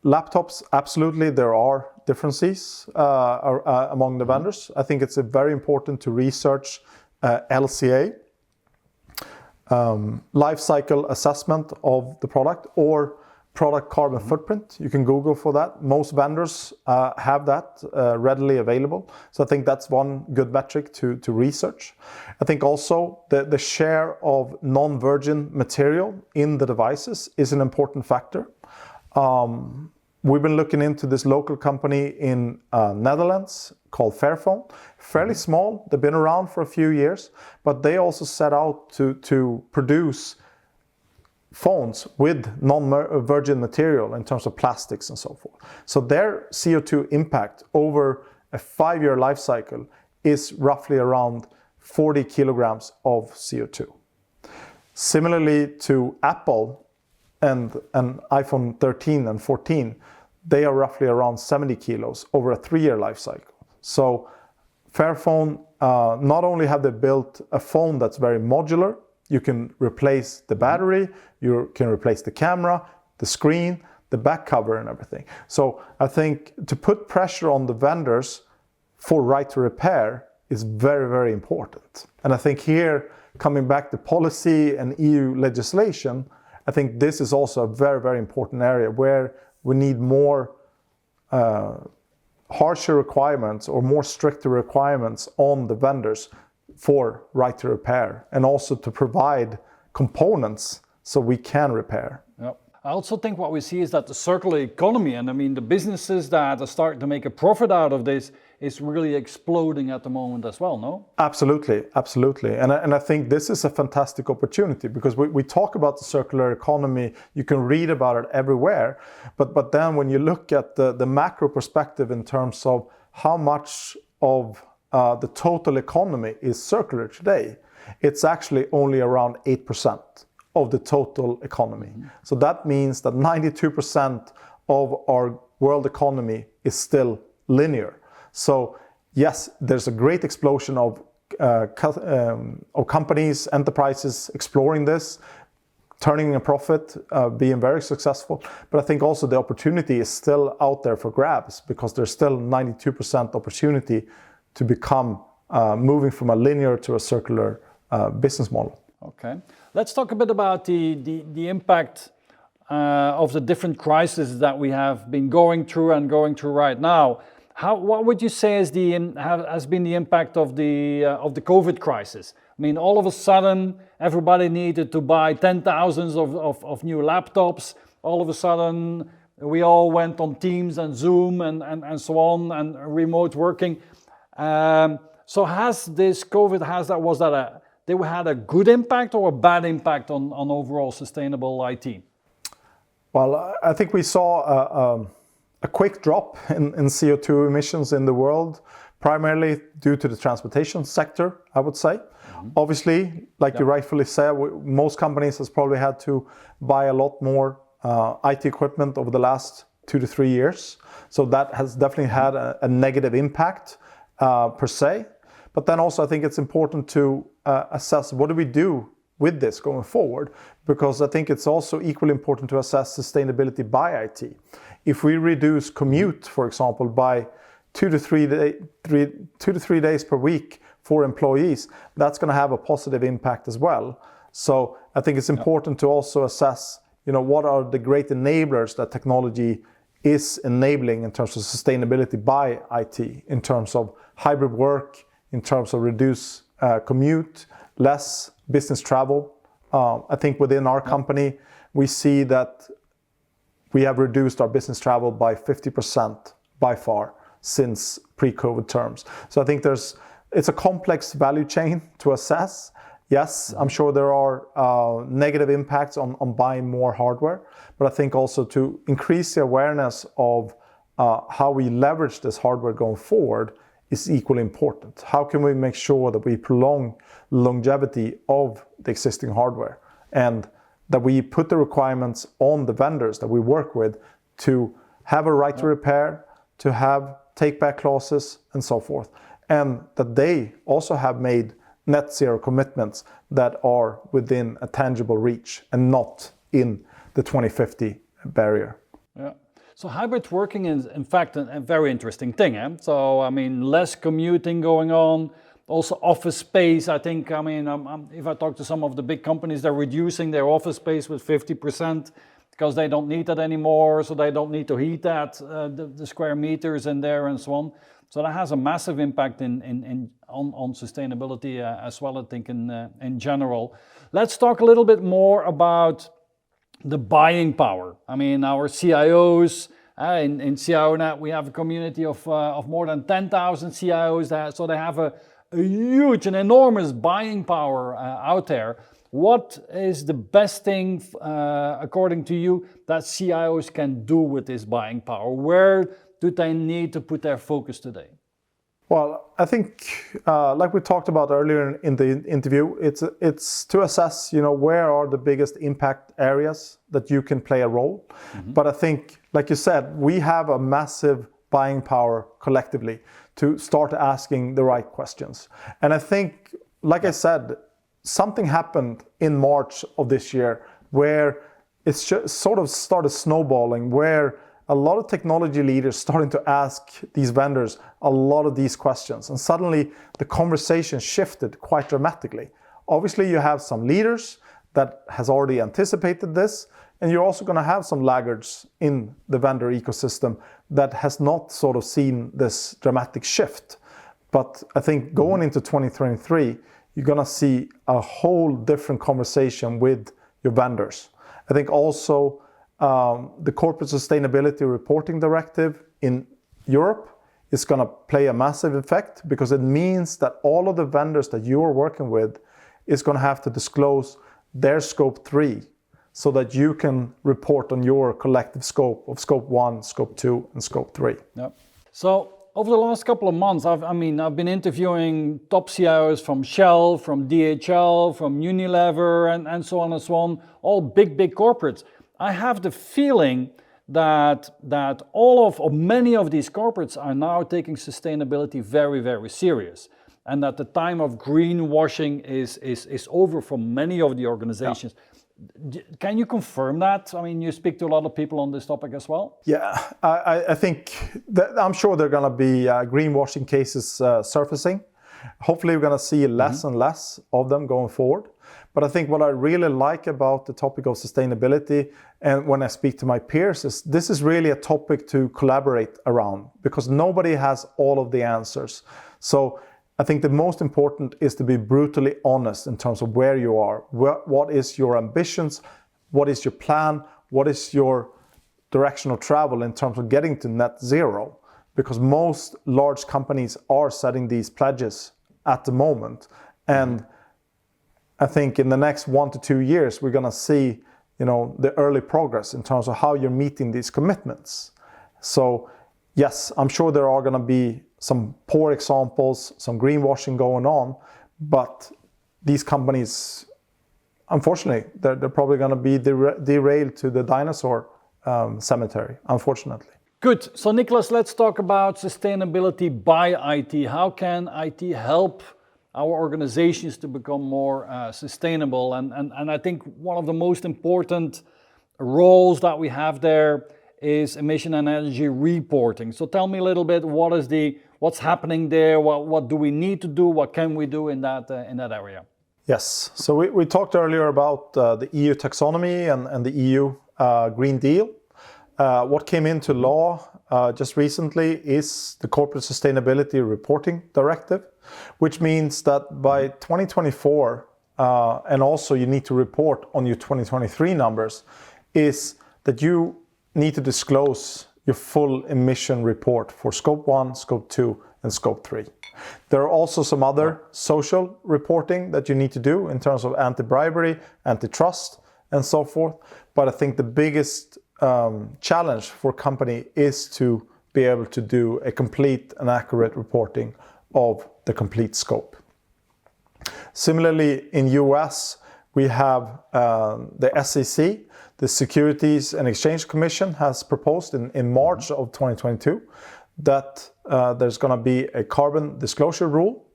laptops, absolutely there are differences among the vendors. I think it's very important to research LCA, life cycle assessment of the product, or product carbon footprint. You can Google for that. Most vendors have that readily available. So I think that's one good metric to research. I think also the share of non-virgin material in the devices is an important factor. We've been looking into this local company in Netherlands called Fairphone. Fairly small, they've been around for a few years, but they also set out to produce phones with non-virgin material in terms of plastics and so forth. So their CO2 impact over a 5-year life cycle is roughly around 40 kilograms of CO2. Similarly to Apple and an iPhone 13 and 14, they are roughly around 70 kilos over a 3-year life cycle. So Fairphone, not only have they built a phone that's very modular, you can replace the battery, you can replace the camera, the screen, the back cover and everything. So I think to put pressure on the vendors for right to repair is very, very important. And I think here, coming back to policy and EU legislation, I think this is also a very, very important area where we need more harsher requirements or more stricter requirements on the vendors for right to repair, and also to provide components so we can repair. Yep. I also think what we see is that the circular economy, and I mean the businesses that are starting to make a profit out of this, is really exploding at the moment as well, no? Absolutely, absolutely. And I think this is a fantastic opportunity, because we talk about the circular economy, you can read about it everywhere, but then when you look at the macro perspective in terms of how much of the total economy is circular today, it's actually only around 8% of the total economy. So that means that 92% of our world economy is still linear. So yes, there's a great explosion of companies, enterprises exploring this, turning a profit, being very successful. But I think also the opportunity is still out there for grabs, because there's still 92% opportunity to become moving from a linear to a circular business model. Okay, let's talk a bit about the impact of the different crises that we have been going through right now. What would you say has been the impact of the COVID crisis? I mean, all of a sudden, everybody needed to buy 10,000s of new laptops. All of a sudden, we all went on Teams and Zoom and so on, and remote working. So has this COVID, had a good impact or a bad impact on overall sustainable IT? Well, I think we saw a quick drop in CO2 emissions in the world, primarily due to the transportation sector, I would say. Obviously, like you rightfully said, most companies has probably had to buy a lot more IT equipment over the last 2 to 3 years. So that has definitely had a negative impact per se. But then also I think it's important to assess what do we do with this going forward, because I think it's also equally important to assess sustainability by IT. If we reduce commute, for example, by 2 to 3 days per week for employees, that's going to have a positive impact as well. So I think it's important to also assess, what are the great enablers that technology is enabling in terms of sustainability by IT, in terms of hybrid work, in terms of reduce commute, less business travel. I think within our company, we see that we have reduced our business travel by 50% by far since pre-COVID terms. So I think it's a complex value chain to assess. Yes, I'm sure there are negative impacts on buying more hardware, but I think also to increase the awareness of how we leverage this hardware going forward is equally important. How can we make sure that we prolong longevity of the existing hardware, and that we put the requirements on the vendors that we work with to have a right to repair, to have take-back clauses and so forth, and that they also have made net zero commitments that are within a tangible reach and not in the 2050 barrier. Yeah. So hybrid working is in fact a very interesting thing. So I mean, less commuting going on, also office space. I think, if I talk to some of the big companies, they're reducing their office space with 50% because they don't need that anymore. So they don't need to heat that, the square meters in there and so on. So that has a massive impact on sustainability as well, I think, in general. Let's talk a little bit more about the buying power. I mean, our CIOs, in CIONET, we have a community of more than 10,000 CIOs, so they have a huge and enormous buying power out there. What is the best thing, according to you, that CIOs can do with this buying power? Where do they need to put their focus today? Well, I think, like we talked about earlier in the interview, it's to assess, where are the biggest impact areas that you can play a role. Mm-hmm. But I think, like you said, we have a massive buying power collectively to start asking the right questions. And I think, like I said, something happened in March of this year where it's just sort of started snowballing, where a lot of technology leaders starting to ask these vendors a lot of these questions. And suddenly the conversation shifted quite dramatically. Obviously you have some leaders that has already anticipated this, and you're also going to have some laggards in the vendor ecosystem that has not sort of seen this dramatic shift. But I think going into 2023, you're going to see a whole different conversation with your vendors. I think also the Corporate Sustainability Reporting Directive in Europe is going to play a massive effect, because it means that all of the vendors that you are working with is going to have to disclose their scope 3 so that you can report on your collective scope of scope 1, scope 2 and scope 3. Yep. So over the last couple of months, I've been interviewing top CIOs from Shell, from DHL, from Unilever and so on, all big corporates. I have the feeling that many of these corporates are now taking sustainability very, very serious, and that the time of greenwashing is over for many of the organizations. Yeah. Can you confirm that? I mean, you speak to a lot of people on this topic as well. Yeah, I think that I'm sure there are going to be greenwashing cases surfacing. Hopefully we're going to see less and less of them going forward. But I think what I really like about the topic of sustainability, and when I speak to my peers, is this is really a topic to collaborate around, because nobody has all of the answers. So I think the most important is to be brutally honest in terms of where you are. What is your ambitions? What is your plan? What is your direction of travel in terms of getting to net zero? Because most large companies are setting these pledges at the moment. And I think in the next 1 to 2 years, we're going to see, the early progress in terms of how you're meeting these commitments. So yes, I'm sure there are going to be some poor examples, some greenwashing going on, but these companies, unfortunately, they're probably going to be derailed to the dinosaur cemetery, unfortunately. Good. So Niklas, let's talk about sustainability by IT. How can IT help our organizations to become more sustainable? And I think one of the most important roles that we have there is emission and energy reporting. So tell me a little bit, what's happening there? What do we need to do? What can we do in that area? Yes. So we talked earlier about the EU taxonomy and the EU Green Deal. What came into law just recently is the Corporate Sustainability Reporting Directive, which means that by 2024, and also you need to report on your 2023 numbers, is that you need to disclose your full emission report for Scope 1, Scope 2, and Scope 3. There are also some other social reporting that you need to do in terms of anti-bribery, antitrust, and so forth. But I think the biggest challenge for a company is to be able to do a complete and accurate reporting of the complete scope. Similarly, in US, we have the SEC, the Securities and Exchange Commission, has proposed in March of 2022 that there's going to be a carbon disclosure rule.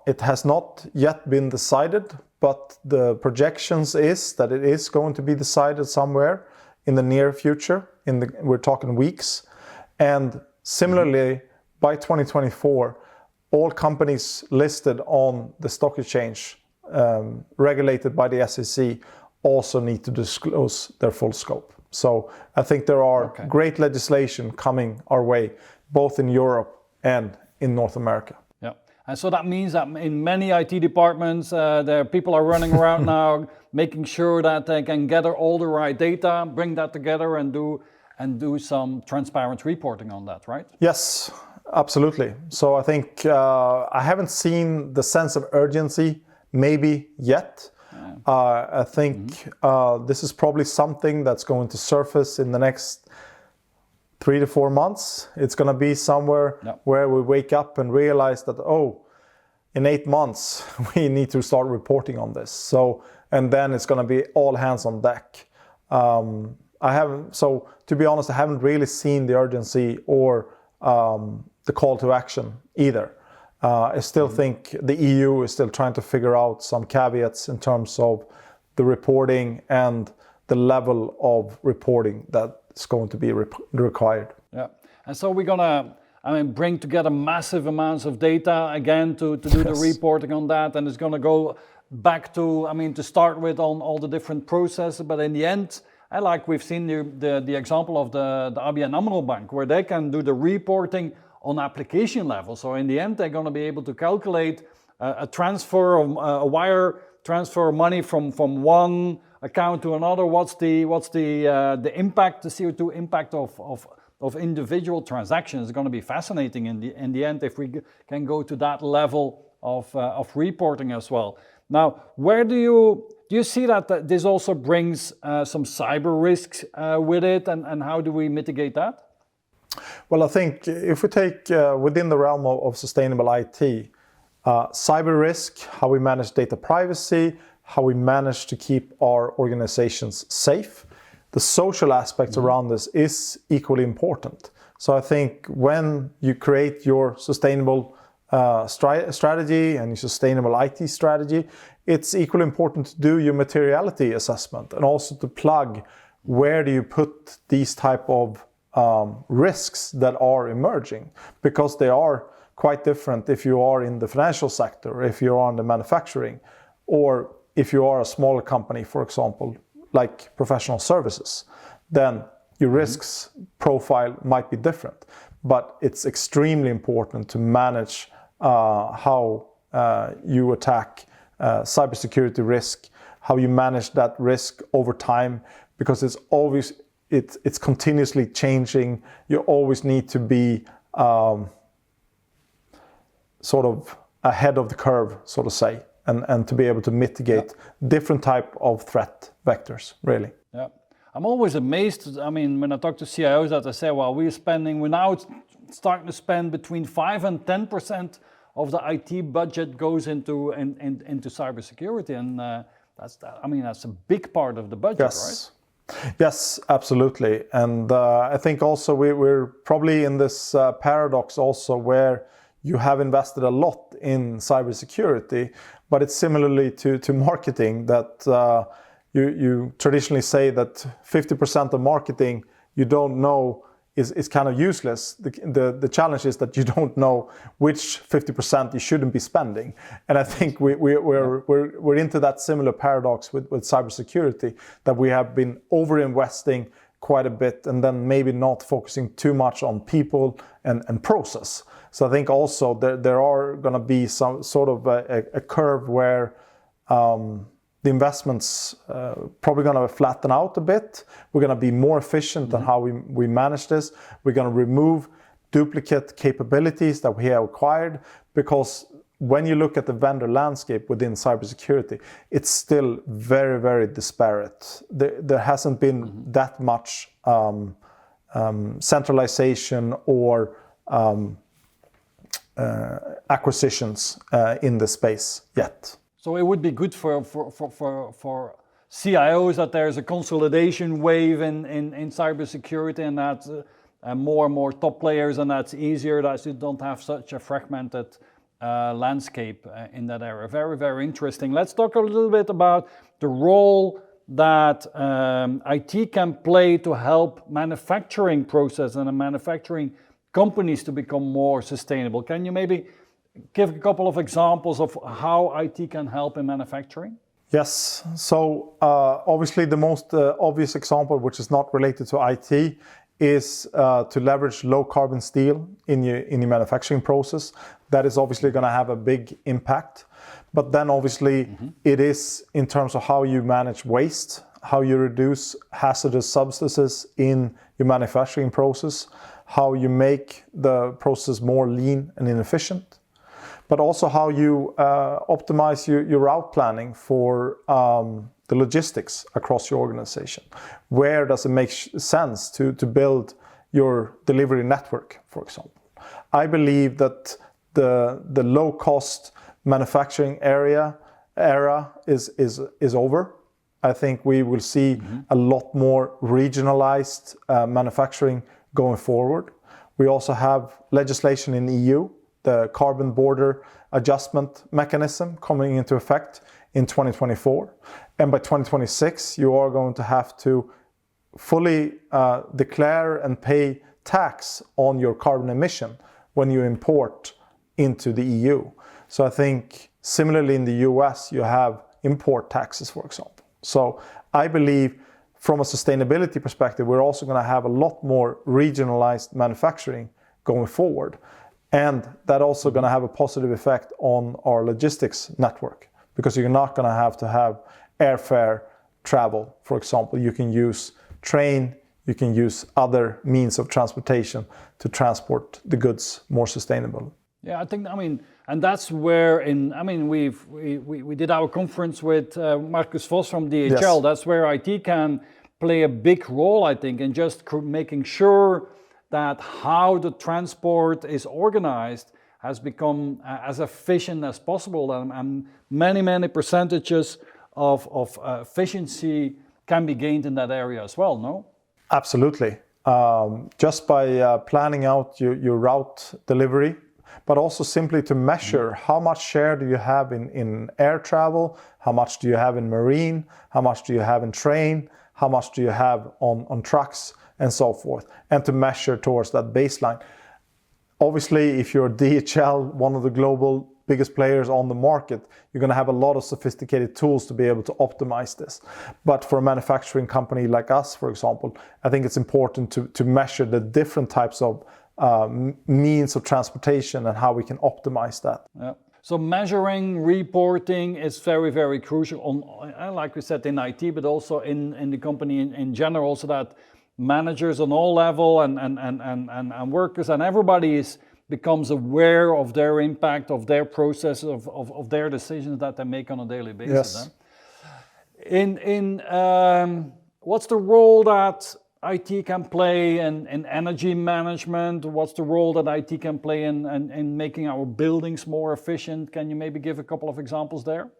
It has not yet been decided, but the projections is that it is going to be decided somewhere in the near future. We're talking weeks. And similarly, by 2024, all companies listed on the stock exchange, regulated by the SEC, also need to disclose their full scope. So I think there are great legislation coming our way, both in Europe and in North America. Yeah, and so that means that in many IT departments, there people are running around now, making sure that they can gather all the right data, bring that together, and do some transparent reporting on that, right? Yes, absolutely. So I think I haven't seen the sense of urgency maybe yet. I think this is probably something that's going to surface in the next 3 to 4 months. It's going to be somewhere where we wake up and realize that, in 8 months, we need to start reporting on this. So, and then it's going to be all hands on deck. To be honest, I haven't really seen the urgency or the call to action either. I still think the EU is still trying to figure out some caveats in terms of the reporting and the level of reporting that's going to be required. Yeah, and so we're gonna, bring together massive amounts of data again to do the reporting on that, and it's gonna go back to, to start with on all the different processes, but in the end, like we've seen the example of the ABN AMRO Bank, where they can do the reporting on application level. So in the end, they're going to be able to calculate a transfer, a wire transfer money from one account to another. What's the impact, the CO2 impact of individual transactions? Is going to be fascinating in the end if we can go to that level of reporting as well. Now, where do you see that this also brings some cyber risks with it, and how do we mitigate that? Well, I think if we take within the realm of sustainable IT, cyber risk, how we manage data privacy, how we manage to keep our organizations safe, the social aspects around this is equally important. So I think when you create your sustainable strategy and your sustainable IT strategy, it's equally important to do your materiality assessment and also to plug where do you put these type of risks that are emerging, because they are quite different if you are in the financial sector, if you are in the manufacturing, or if you are a smaller company, for example, like professional services, then your risks profile might be different. But it's extremely important to manage how you attack cybersecurity risk, how you manage that risk over time, because it's continuously changing. You always need to be sort of ahead of the curve, so to say, and to be able to mitigate different type of threat vectors, really. Yeah, I'm always amazed. When I talk to CIOs, that they say, well, we're now starting to spend between 5 and 10% of the IT budget goes into cybersecurity, and that's a big part of the budget, yes. right? Yes, absolutely. And I think also we're probably in this paradox also where you have invested a lot in cybersecurity, but it's similarly to marketing that you traditionally say that 50% of marketing you don't know is kind of useless. The challenge is that you don't know which 50% you shouldn't be spending. And I think we're into that similar paradox with cybersecurity, that we have been over-investing quite a bit and then maybe not focusing too much on people and process. So I think also there are going to be some sort of a curve where the investments probably going to flatten out a bit. We're going to be more efficient on how we manage this. We're going to remove duplicate capabilities that we have acquired, because when you look at the vendor landscape within cybersecurity, it's still very, very disparate. There hasn't been that much centralization or acquisitions in the space yet. So it would be good for CIOs that there's a consolidation wave in cybersecurity, and that more and more top players, and that's easier, that you don't have such a fragmented landscape in that area. Very, very interesting. Let's talk a little bit about the role that IT can play to help manufacturing process and manufacturing companies to become more sustainable. Can you maybe give a couple of examples of how IT can help in manufacturing? Yes. So obviously the most obvious example, which is not related to IT, is to leverage low carbon steel in your manufacturing process. That is obviously going to have a big impact. But then obviously it is in terms of how you manage waste, how you reduce hazardous substances in your manufacturing process, how you make the process more lean and inefficient, but also how you optimize your route planning for the logistics across your organization. Where does it make sense to build your delivery network, for example? I believe that the low-cost manufacturing era is over. I think we will see a lot more regionalized manufacturing going forward. We also have legislation in the EU, the carbon border adjustment mechanism, coming into effect in 2024. And by 2026, you are going to have to fully declare and pay tax on your carbon emission when you import into the EU. So I think similarly in the US, you have import taxes, for example. So I believe from a sustainability perspective, we're also going to have a lot more regionalized manufacturing going forward. And that also going to have a positive effect on our logistics network, because you're not going to have airfare travel, for example. You can use train, you can use other means of transportation to transport the goods more sustainable. Yeah, I think, and that's where we did our conference with Marcus Vos from DHL. Yes. That's where IT can play a big role, I think, in just making sure that how the transport is organized has become as efficient as possible, and many percentages of efficiency can be gained in that area as well, no? Absolutely. Just by planning out your route delivery, but also simply to measure how much share do you have in air travel, how much do you have in marine, how much do you have in train, how much do you have on trucks, and so forth, and to measure towards that baseline. Obviously, if you're DHL, one of the global biggest players on the market, you're going to have a lot of sophisticated tools to be able to optimize this. But for a manufacturing company like us, for example, I think it's important to measure the different types of means of transportation and how we can optimize that. Yeah. So measuring, reporting is very crucial, on, like we said, in IT, but also in the company in general, so that managers on all level and workers and everybody becomes aware of their impact, of their process, of their decisions that they make on a daily basis. Yes. What's the role that IT can play in energy management? What's the role that IT can play in making our buildings more efficient? Can you maybe give a couple of examples there?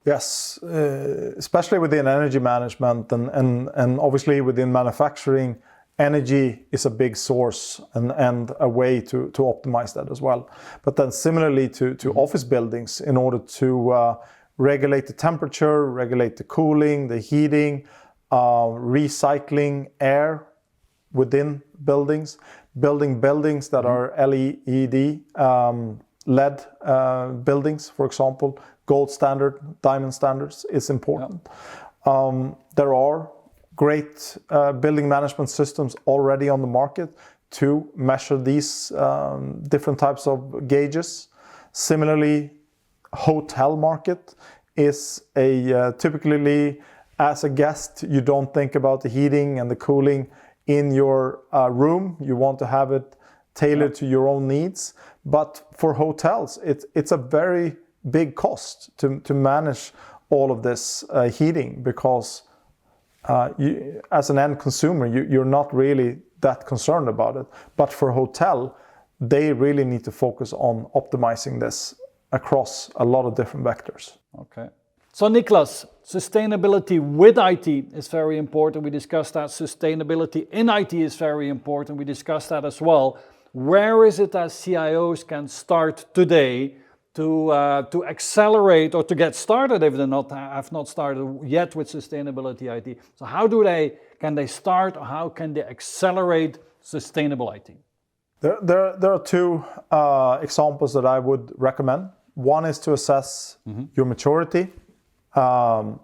Yes, especially within energy management and obviously within manufacturing, energy is a big source and a way to optimize that as well. But then similarly to office buildings, in order to regulate the temperature, regulate the cooling, the heating, recycling air within buildings, building buildings that are LED, LED buildings, for example, gold standard, diamond standards is important. There are great building management systems already on the market to measure these different types of gauges. Similarly, hotel market is a typically, as a guest, you don't think about the heating and the cooling in your room. You want to have it tailored to your own needs. But for hotels, it's a very big cost to manage all of this heating, because you, as an end consumer, you're not really that concerned about it. But for hotel, they really need to focus on optimizing this across a lot of different vectors. Okay. So Niklas, sustainability with IT is very important. We discussed that. Sustainability in IT is very important. We discussed that as well. Where is it that CIOs can start today to accelerate or to get started if they have not started yet with sustainability IT? So how can they start, or how can they accelerate sustainable IT? There are two examples that I would recommend. One is to assess your maturity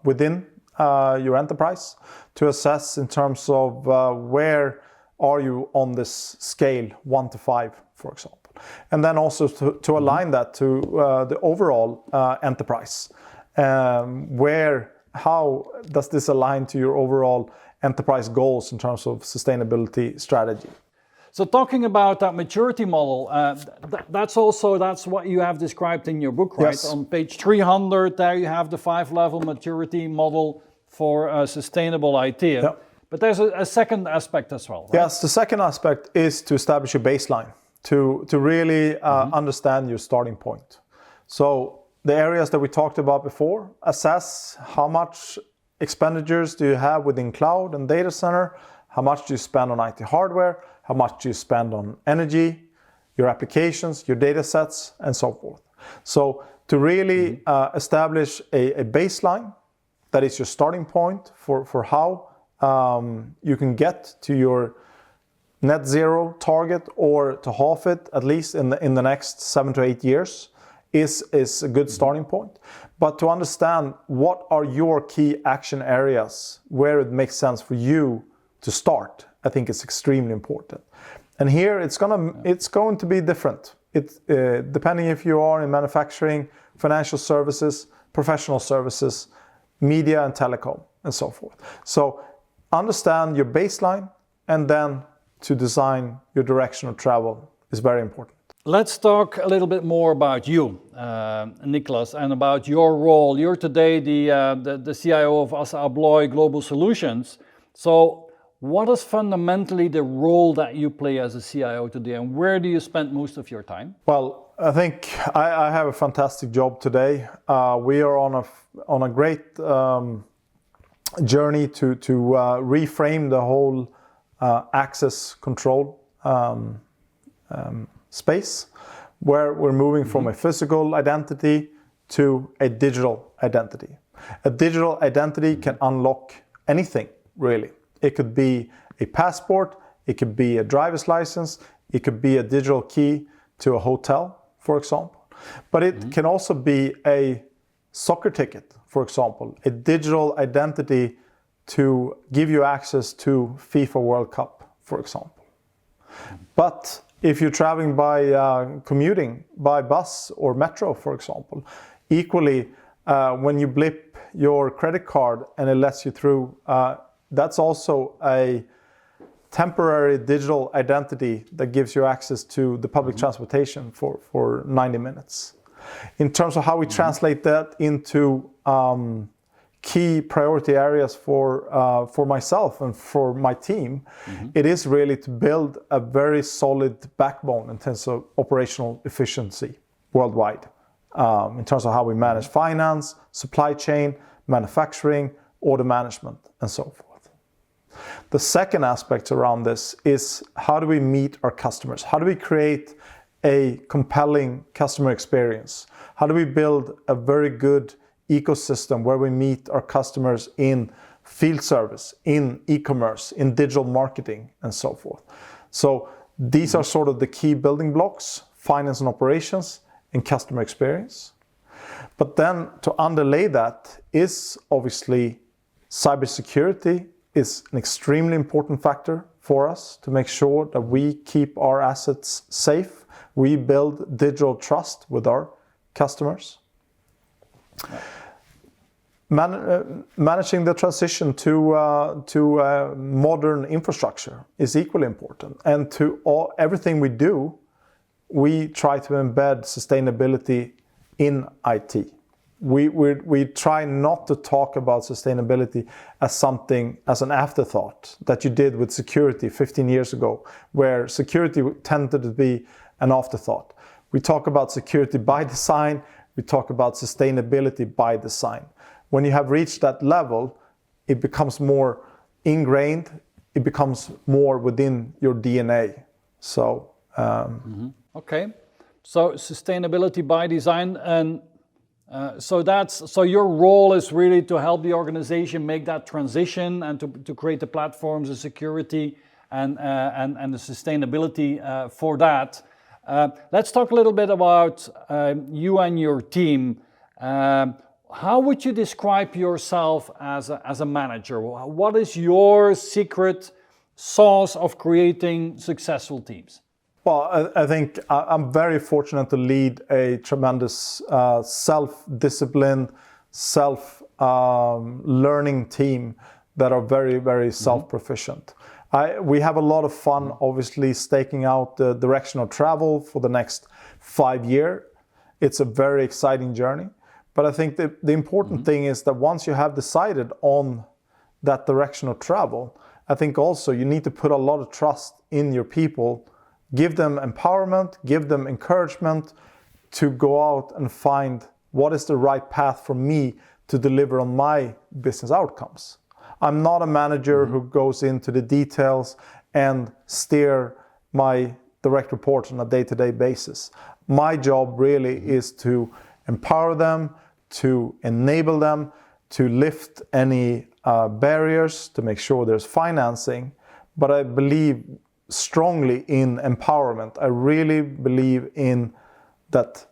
within your enterprise, to assess in terms of where are you on this scale 1 to 5, for example. And then also to align that to the overall enterprise. How does this align to your overall enterprise goals in terms of sustainability strategy? So talking about that maturity model, that's what you have described in your book, right? Yes. On page 300, there you have the 5-level maturity model for sustainable IT. Yeah. But there's a second aspect as well, right? Yes, the second aspect is to establish a baseline, to really understand your starting point. So the areas that we talked about before, assess how much expenditures do you have within cloud and data center, how much do you spend on IT hardware, how much do you spend on energy, your applications, your data sets, and so forth. So to really establish a baseline that is your starting point for how you can get to your net zero target, or to half it at least in the next 7 to 8 years is a good starting point. But to understand what are your key action areas where it makes sense for you to start, I think it's extremely important. And here it's going to be different. Depending if you are in manufacturing, financial services, professional services, media and telecom, and so forth. So understand your baseline, and then to design your direction of travel is very important. Let's talk a little bit more about you, Niklas, and about your role. You're today the CIO of ASSA ABLOY Global Solutions. So what is fundamentally the role that you play as a CIO today, and where do you spend most of your time? Well, I think I have a fantastic job today. We are on a great journey to reframe the whole access control space, where we're moving from a physical identity to a digital identity. A digital identity can unlock anything, really. It could be a passport, it could be a driver's license, it could be a digital key to a hotel, for example. But it can also be a soccer ticket, for example, a digital identity to give you access to FIFA World Cup, for example. But if you're traveling by commuting by bus or metro, for example, equally, when you blip your credit card and it lets you through, that's also a temporary digital identity that gives you access to the public transportation for 90 minutes. In terms of how we translate that into key priority areas for myself and for my team, it is really to build a very solid backbone in terms of operational efficiency worldwide. in terms of how we manage finance, supply chain, manufacturing, order management, and so forth. The second aspect around this is how do we meet our customers? How do we create a compelling customer experience? How do we build a very good ecosystem where we meet our customers in field service, in e-commerce, in digital marketing, and so forth? So these are sort of the key building blocks: finance and operations and customer experience. But then to underlay that is obviously cybersecurity is an extremely important factor for us to make sure that we keep our assets safe. We build digital trust with our customers. Managing the transition to modern infrastructure is equally important. And everything we do, we try to embed sustainability in IT. We try not to talk about sustainability as an afterthought that you did with security 15 years ago, where security tended to be an afterthought. We talk about security by design. We talk about sustainability by design. When you have reached that level, it becomes more ingrained. It becomes more within your DNA. So, Okay, so sustainability by design, and so your role is really to help the organization make that transition and to create the platforms, the security, and the sustainability for that. Let's talk a little bit about you and your team. How would you describe yourself as a manager? What is your secret sauce of creating successful teams? Well, I think I'm very fortunate to lead a tremendous self-disciplined, self-learning team that are very, very self-proficient. We have a lot of fun, obviously, staking out the direction of travel for the next 5 years. It's a very exciting journey. But I think the important thing is that once you have decided on that direction of travel, I think also you need to put a lot of trust in your people, give them empowerment, give them encouragement to go out and find what is the right path for me to deliver on my business outcomes. I'm not a manager who goes into the details and steer my direct reports on a day-to-day basis. My job really is to empower them, to enable them, to lift any barriers, to make sure there's financing. But I believe strongly in empowerment. I really believe in that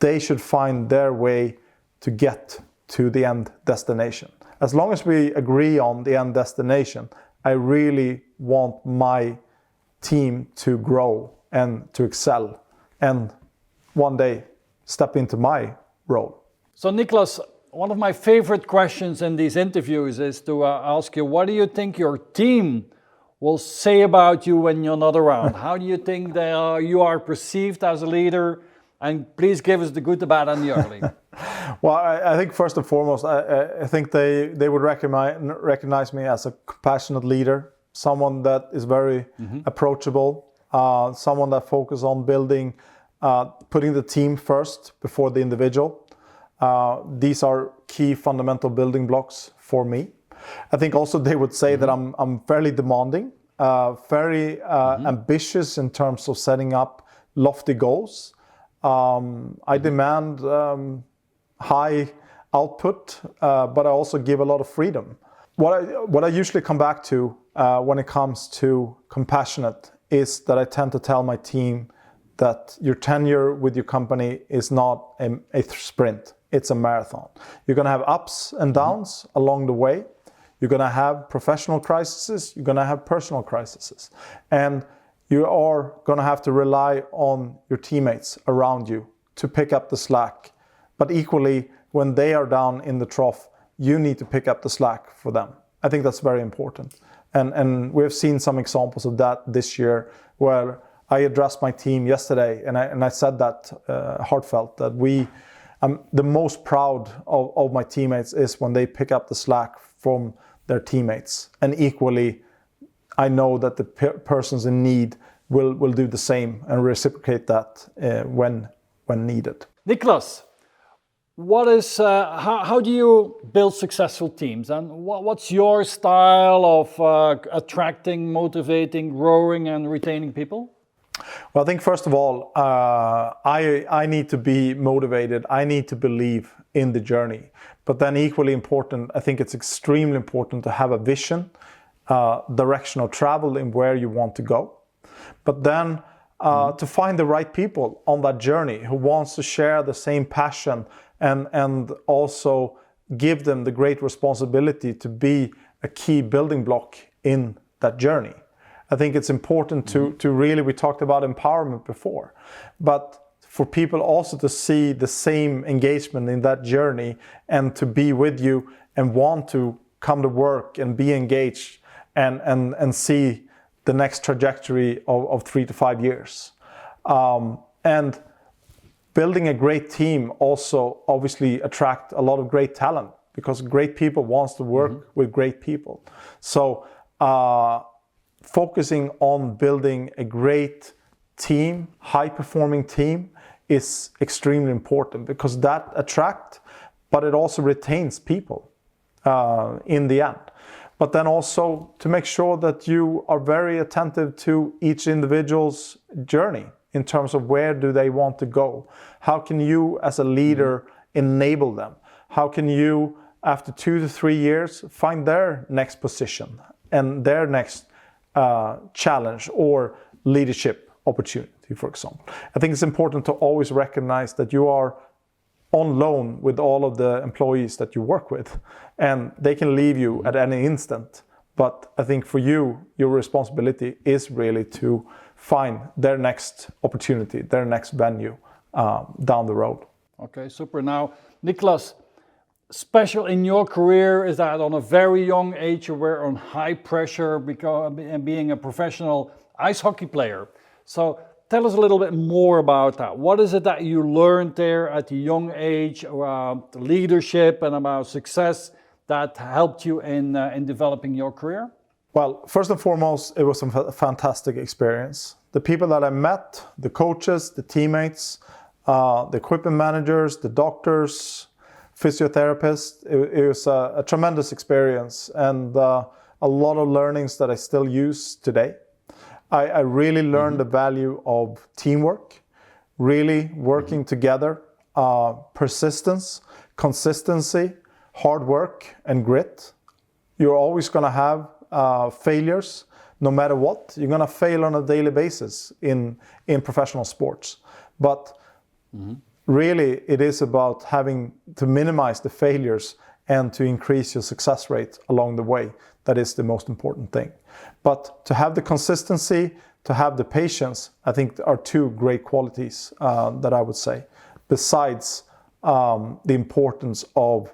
they should find their way to get to the end destination. As long as we agree on the end destination, I really want my team to grow and to excel and one day step into my role. So Niklas, one of my favorite questions in these interviews is to ask you, what do you think your team will say about you when you're not around? How do you think you are perceived as a leader? And please give us the good, the bad, and the ugly. Well, I think first and foremost, I think they would recognize me as a compassionate leader, someone that is very approachable, someone that focuses on building, putting the team first before the individual. These are key fundamental building blocks for me. I think also they would say that I'm fairly demanding, very ambitious in terms of setting up lofty goals. I demand high output, but I also give a lot of freedom. What I usually come back to when it comes to compassionate is that I tend to tell my team that your tenure with your company is not a sprint, it's a marathon. You're going to have ups and downs along the way. You're going to have professional crises, you're going to have personal crises. And you are going to have to rely on your teammates around you to pick up the slack. But equally, when they are down in the trough, you need to pick up the slack for them. I think that's very important. And we've seen some examples of that this year where I addressed my team yesterday and I said that heartfelt, that I'm the most proud of my teammates is when they pick up the slack from their teammates. And equally, I know that the persons in need will do the same and reciprocate that when needed. Niklas, How do you build successful teams, and what's your style of attracting, motivating, growing, and retaining people? Well, I think first of all, I need to be motivated. I need to believe in the journey. But then equally important, I think it's extremely important to have a vision, direction of travel in where you want to go. But then to find the right people on that journey who wants to share the same passion and also give them the great responsibility to be a key building block in that journey. I think it's important to really, we talked about empowerment before, but for people also to see the same engagement in that journey and to be with you and want to come to work and be engaged and see the next trajectory of 3 to 5 years. And building a great team also obviously attract a lot of great talent because great people wants to work with great people. So focusing on building a great team, high-performing team, is extremely important because that attracts, but it also retains people in the end. But then also to make sure that you are very attentive to each individual's journey in terms of where do they want to go. How can you as a leader enable them? How can you, after 2 to 3 years, find their next position and their next challenge or leadership opportunity, for example. I think it's important to always recognize that you are on loan with all of the employees that you work with, and they can leave you at any instant. But I think for you, your responsibility is really to find their next opportunity, their next venue down the road. Okay, super. Now, Niklas, special in your career is that on a very young age you were on high pressure and being a professional ice hockey player. So tell us a little bit more about that. What is it that you learned there at a young age about leadership and about success that helped you in developing your career? Well, first and foremost, it was a fantastic experience. The people that I met, the coaches, the teammates, the equipment managers, the doctors, physiotherapists, it was a tremendous experience and a lot of learnings that I still use today. I really learned the value of teamwork, really working together, persistence, consistency, hard work, and grit. You're always going to have failures, no matter what. You're going to fail on a daily basis in professional sports. But really, it is about having to minimize the failures and to increase your success rate along the way. That is the most important thing. But to have the consistency, to have the patience, I think are two great qualities that I would say, besides the importance of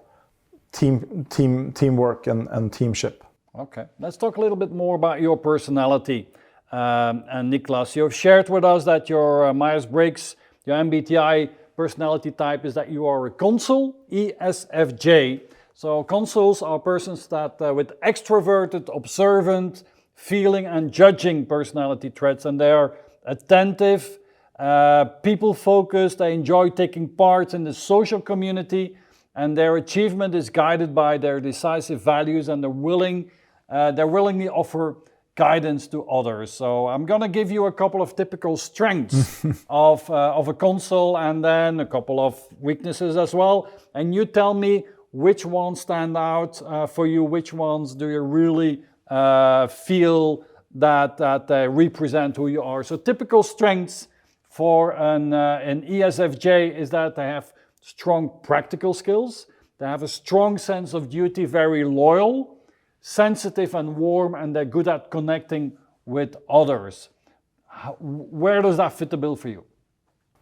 teamwork and teamship. Okay, let's talk a little bit more about your personality. And Niklas, you've shared with us that your Myers-Briggs, your MBTI personality type is that you are a consul, ESFJ. So consuls are persons that with extroverted, observant, feeling and judging personality traits, and they are attentive, people-focused, they enjoy taking part in the social community, and their achievement is guided by their decisive values, and they willingly offer guidance to others. So I'm going to give you a couple of typical strengths of a consul and then a couple of weaknesses as well, and you tell me which ones stand out for you, which ones do you really feel that they represent who you are. So typical strengths for an ESFJ is that they have strong practical skills, they have a strong sense of duty, very loyal, sensitive and warm, and they're good at connecting with others. Where does that fit the bill for you?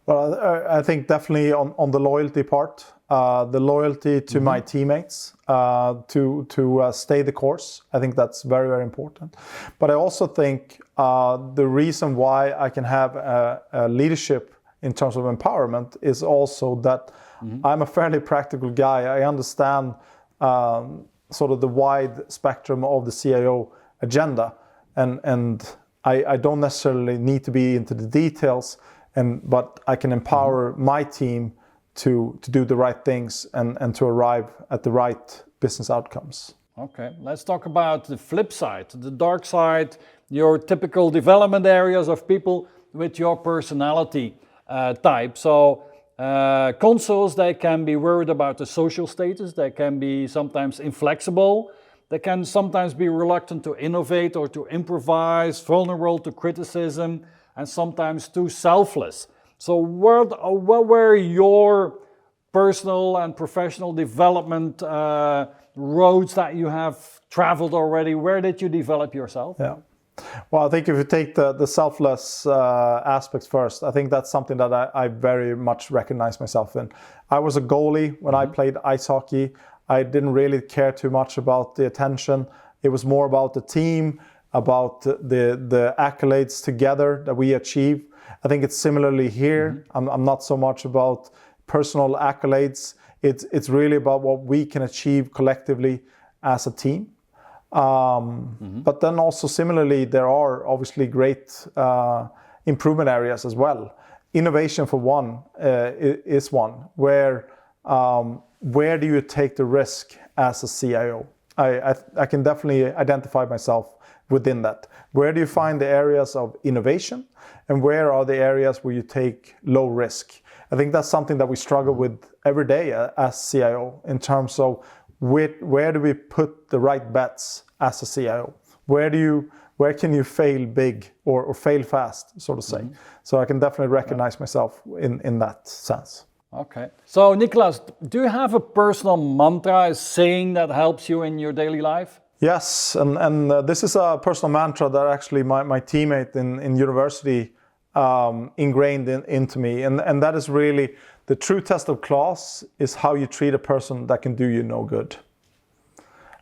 Well, I think definitely on the loyalty part, the loyalty to my teammates, to stay the course. I think that's very, very important. But I also think the reason why I can have a leadership in terms of empowerment is also that I'm a fairly practical guy. I understand sort of the wide spectrum of the CIO agenda, and I don't necessarily need to be into the details, but I can empower my team to do the right things and to arrive at the right business outcomes. Okay, let's talk about the flip side, the dark side, your typical development areas of people with your personality type. So consuls, they can be worried about the social status, they can be sometimes inflexible, they can sometimes be reluctant to innovate or to improvise, vulnerable to criticism, and sometimes too selfless. So what were your personal and professional development roads that you have traveled already? Where did you develop yourself? Yeah. Well, I think if you take the selfless aspects first, I think that's something that I very much recognize myself in. I was a goalie when I played ice hockey. I didn't really care too much about the attention. It was more about the team, about the accolades together that we achieve. I think it's similarly here. I'm not so much about personal accolades. It's really about what we can achieve collectively as a team. But then also similarly, there are obviously great improvement areas as well. Innovation for one is one. Where do you take the risk as a CIO? I can definitely identify myself within that. Where do you find the areas of innovation, and where are the areas where you take low risk? I think that's something that we struggle with every day as CIO in terms of where do we put the right bets as a CIO? Where can you fail big or fail fast, so to say? So I can definitely recognize myself in that sense. Okay. So Niklas, do you have a personal mantra, a saying that helps you in your daily life? Yes, and this is a personal mantra that actually my teammate in university ingrained into me, and that is really the true test of class is how you treat a person that can do you no good.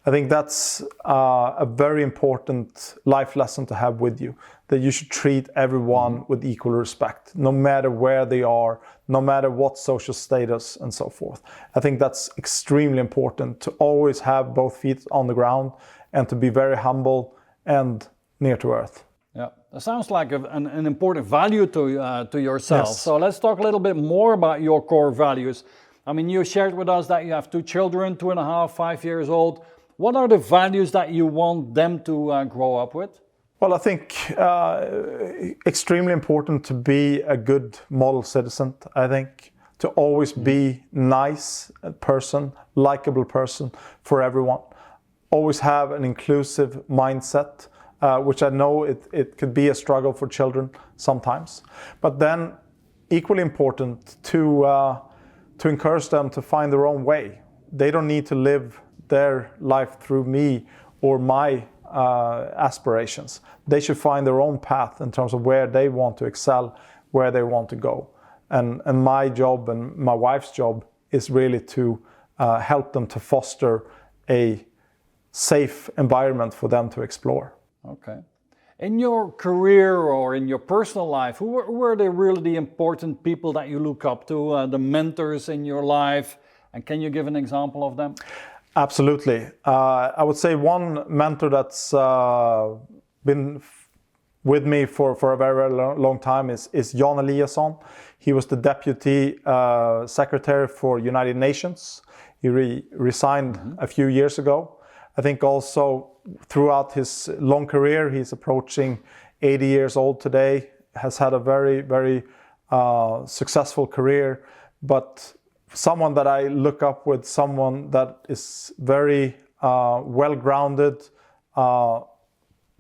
I think that's a very important life lesson to have with you, that you should treat everyone with equal respect, no matter where they are, no matter what social status and so forth. I think that's extremely important, to always have both feet on the ground and to be very humble and near to earth. Yeah, that sounds like an important value to yourself. Yes. So let's talk a little bit more about your core values. I mean, you shared with us that you have 2 children, 2.5, 5 years old. What are the values that you want them to grow up with? Well, I think extremely important to be a good model citizen. I think to always be nice person, likable person for everyone. Always have an inclusive mindset, which I know it could be a struggle for children sometimes. But then equally important to encourage them to find their own way. They don't need to live their life through me or my aspirations. They should find their own path in terms of where they want to excel, where they want to go. And my job and my wife's job is really to help them to foster a safe environment for them to explore. Okay. In your career or in your personal life, who were really the important people that you look up to, the mentors in your life? And can you give an example of them? Absolutely. I would say one mentor that's been with me for a very, very long time is Jan Eliasson. He was the Deputy Secretary for United Nations. He resigned a few years ago. I think also throughout his long career, he's approaching 80 years old today, has had a very, very successful career, but someone that I look up with, someone that is very well-grounded,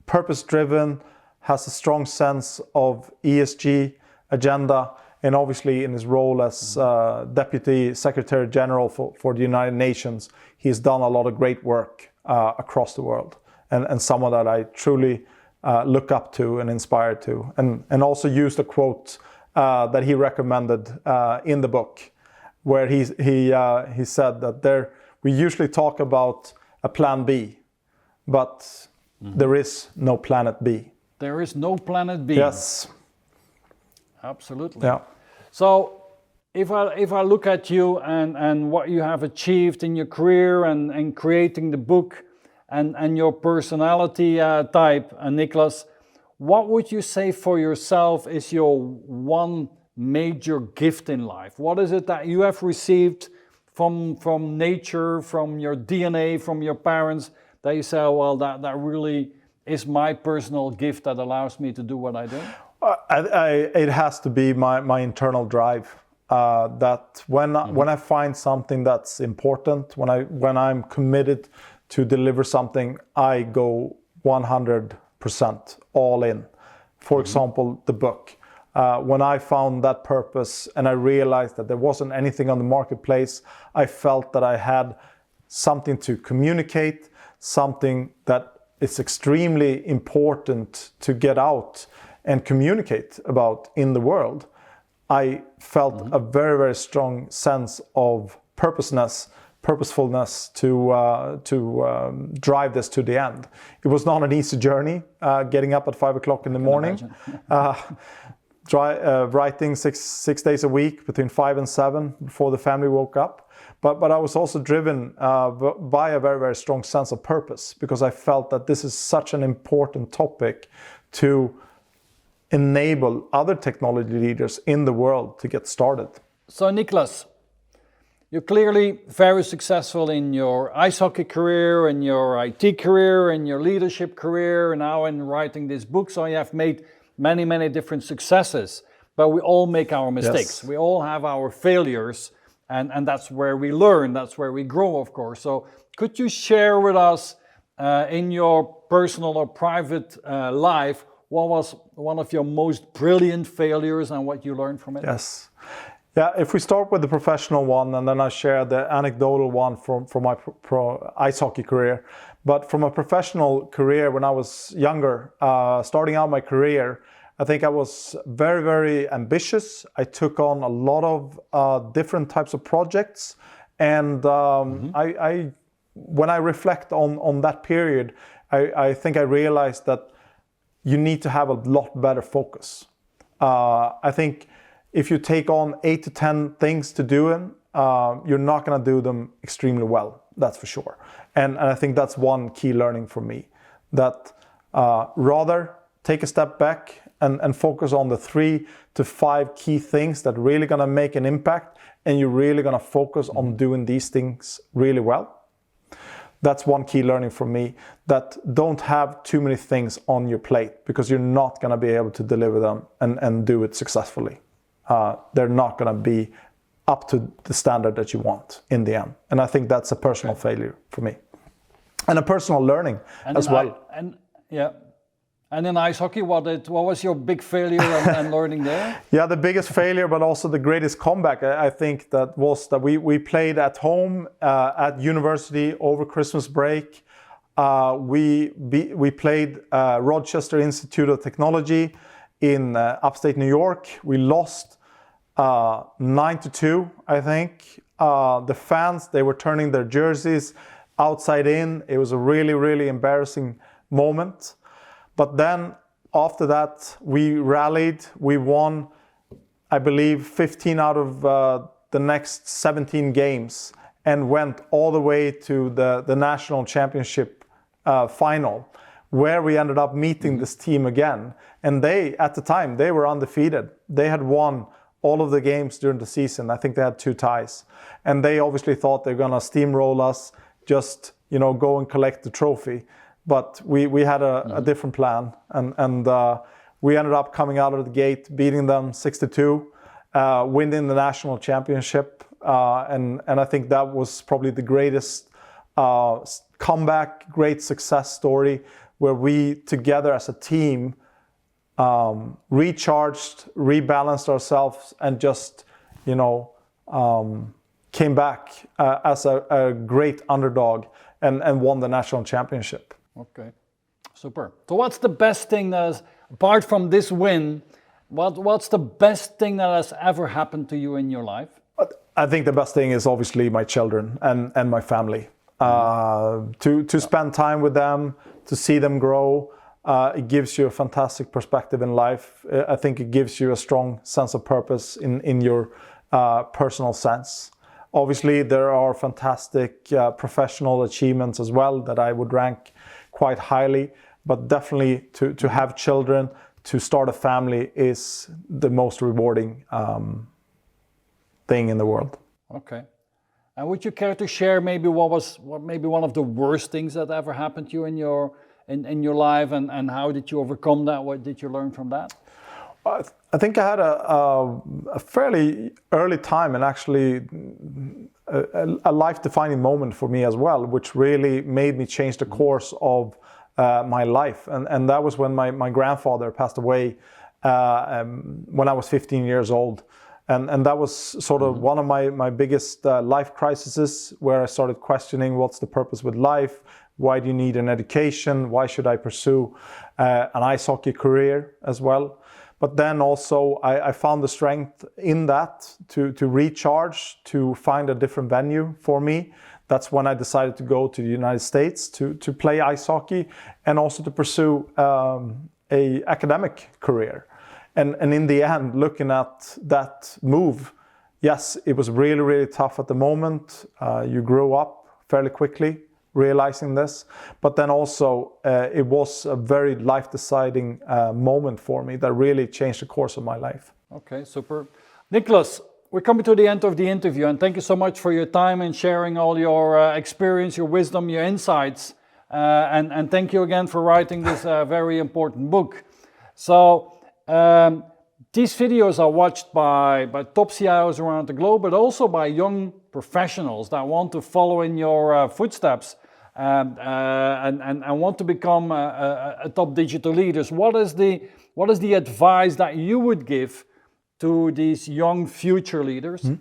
purpose-driven, has a strong sense of ESG agenda, and obviously in his role as Deputy Secretary General for the United Nations, he's done a lot of great work across the world, and someone that I truly look up to and inspire to, and also used a quote that he recommended in the book, where he said that we usually talk about a plan B, but there is no planet B. There is no planet B. Yes. Absolutely. Yeah. So if I look at you and what you have achieved in your career and creating the book and your personality type, Niklas, what would you say for yourself is your one major gift in life? What is it that you have received from nature, from your DNA, from your parents, that you say, oh, well, that really is my personal gift that allows me to do what I do? It has to be my internal drive. That when I find something that's important, when I'm committed to deliver something, I go 100% all in. For example, the book. When I found that purpose and I realized that there wasn't anything on the marketplace, I felt that I had something to communicate, something that is extremely important to get out and communicate about in the world. I felt a very, very strong sense of purposefulness to drive this to the end. It was not an easy journey, getting up at 5 o'clock in the morning, writing six days a week between 5 and 7 before the family woke up. But I was also driven by a very, very strong sense of purpose, because I felt that this is such an important topic to enable other technology leaders in the world to get started. So Niklas, you're clearly very successful in your ice hockey career, in your IT career, in your leadership career, and now in writing this book. So you have made many, many different successes, but we all make our mistakes. Yes. We all have our failures, and that's where we learn, that's where we grow, of course. So could you share with us in your personal or private life, what was one of your most brilliant failures and what you learned from it? Yes. Yeah, if we start with the professional one, and then I share the anecdotal one from my ice hockey career. But from a professional career, when I was younger, starting out my career, I think I was very, very ambitious. I took on a lot of different types of projects. And when I reflect on that period, I think I realized that you need to have a lot better focus. I think if you take on 8 to 10 things to do, you're not going to do them extremely well, that's for sure. And I think that's one key learning for me, that rather take a step back and focus on the 3 to 5 key things that really going to make an impact, and you're really going to focus on doing these things really well. That's one key learning for me, that don't have too many things on your plate, because you're not going to be able to deliver them and do it successfully. They're not going to be up to the standard that you want in the end. And I think that's a personal failure for me. And a personal learning as well. And in ice hockey, what was your big failure and learning there? Yeah, the biggest failure, but also the greatest comeback, I think, that was that we played at home at university over Christmas break. We played Rochester Institute of Technology in upstate New York. We lost 9-2, I think. The fans, they were turning their jerseys outside in. It was a really, really embarrassing moment. But then after that, we rallied. We won, I believe, 15 out of the next 17 games, and went all the way to the national championship final, where we ended up meeting this team again. And they, at the time, they were undefeated. They had won all of the games during the season. I think they had 2 ties. And they obviously thought they're gonna steamroll us, just go and collect the trophy. But we had a different plan, and we ended up coming out of the gate, beating them 6-2, winning the national championship. And I think that was probably the greatest comeback, great success story, where we together as a team recharged, rebalanced ourselves, and just came back as a great underdog and won the national championship. Okay, super. So what's the best thing apart from this win, what's the best thing that has ever happened to you in your life? I think the best thing is obviously my children and my family. To spend time with them, to see them grow, it gives you a fantastic perspective in life. I think it gives you a strong sense of purpose in your personal sense. Obviously, there are fantastic professional achievements as well that I would rank quite highly, but definitely to have children, to start a family is the most rewarding thing in the world. Okay. And would you care to share maybe what maybe one of the worst things that ever happened to you in your life, and how did you overcome that? What did you learn from that? I think I had a fairly early time, and actually a life-defining moment for me as well, which really made me change the course of my life. And that was when my grandfather passed away when I was 15 years old. And that was sort of one of my biggest life crises, where I started questioning what's the purpose with life? Why do you need an education? Why should I pursue an ice hockey career as well? But then also I found the strength in that to recharge, to find a different venue for me. That's when I decided to go to the United States to play ice hockey, and also to pursue a academic career. And in the end, looking at that move, yes, it was really, really tough at the moment. You grew up fairly quickly realizing this, but then also it was a very life-deciding moment for me that really changed the course of my life. Okay, super. Niklas, we're coming to the end of the interview, and thank you so much for your time and sharing all your experience, your wisdom, your insights, and thank you again for writing this very important book. So these videos are watched by top CIOs around the globe, but also by young professionals that want to follow in your footsteps and want to become a top digital leaders. What is the advice that you would give to these young future leaders? Mm-hmm.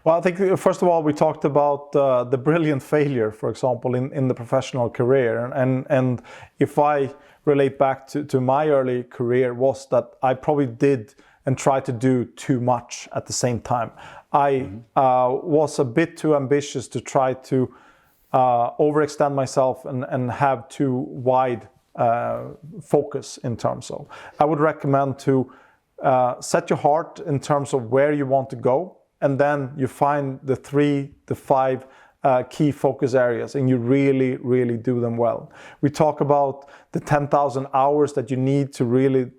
Well, I think first of all, we talked about the brilliant failure, for example, in the professional career. And if I relate back to my early career, was that I probably did and tried to do too much at the same time. I was a bit too ambitious to try to overextend myself and have too wide focus in terms of. I would recommend to set your heart in terms of where you want to go, and then you find the 3 to 5 key focus areas, and you really, really do them well. We talk about the 10,000 hours that you need to really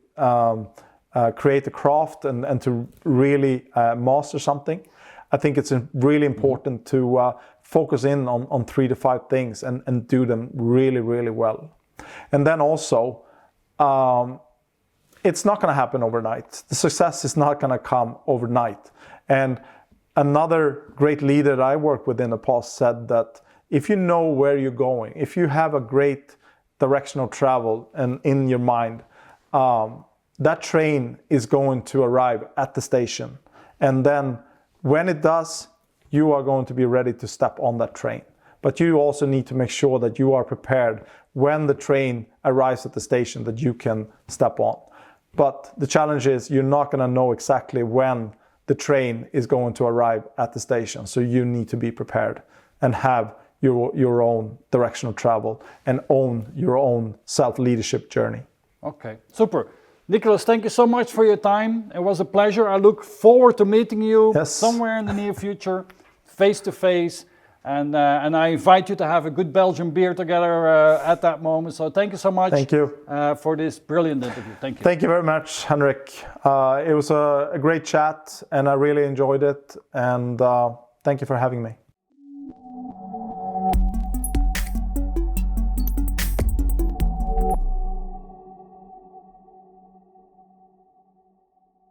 create a craft and to really master something. I think it's really important to focus in on 3 to 5 things and do them really, really well. And then also, it's not going to happen overnight. The success is not going to come overnight. And another great leader that I worked with in the past said that if you know where you're going, if you have a great direction of travel and in your mind, that train is going to arrive at the station. And then when it does, you are going to be ready to step on that train. But you also need to make sure that you are prepared when the train arrives at the station, that you can step on. But the challenge is you're not going to know exactly when the train is going to arrive at the station. So you need to be prepared and have your own direction of travel and own your own self-leadership journey. Okay, super. Niklas, thank you so much for your time. It was a pleasure. I look forward to meeting you somewhere in the near future, face to face. And I invite you to have a good Belgian beer together at that moment. So thank you so much. Thank you for this brilliant interview. Thank you. Thank you very much, Henrik. It was a great chat, and I really enjoyed it. And thank you for having me.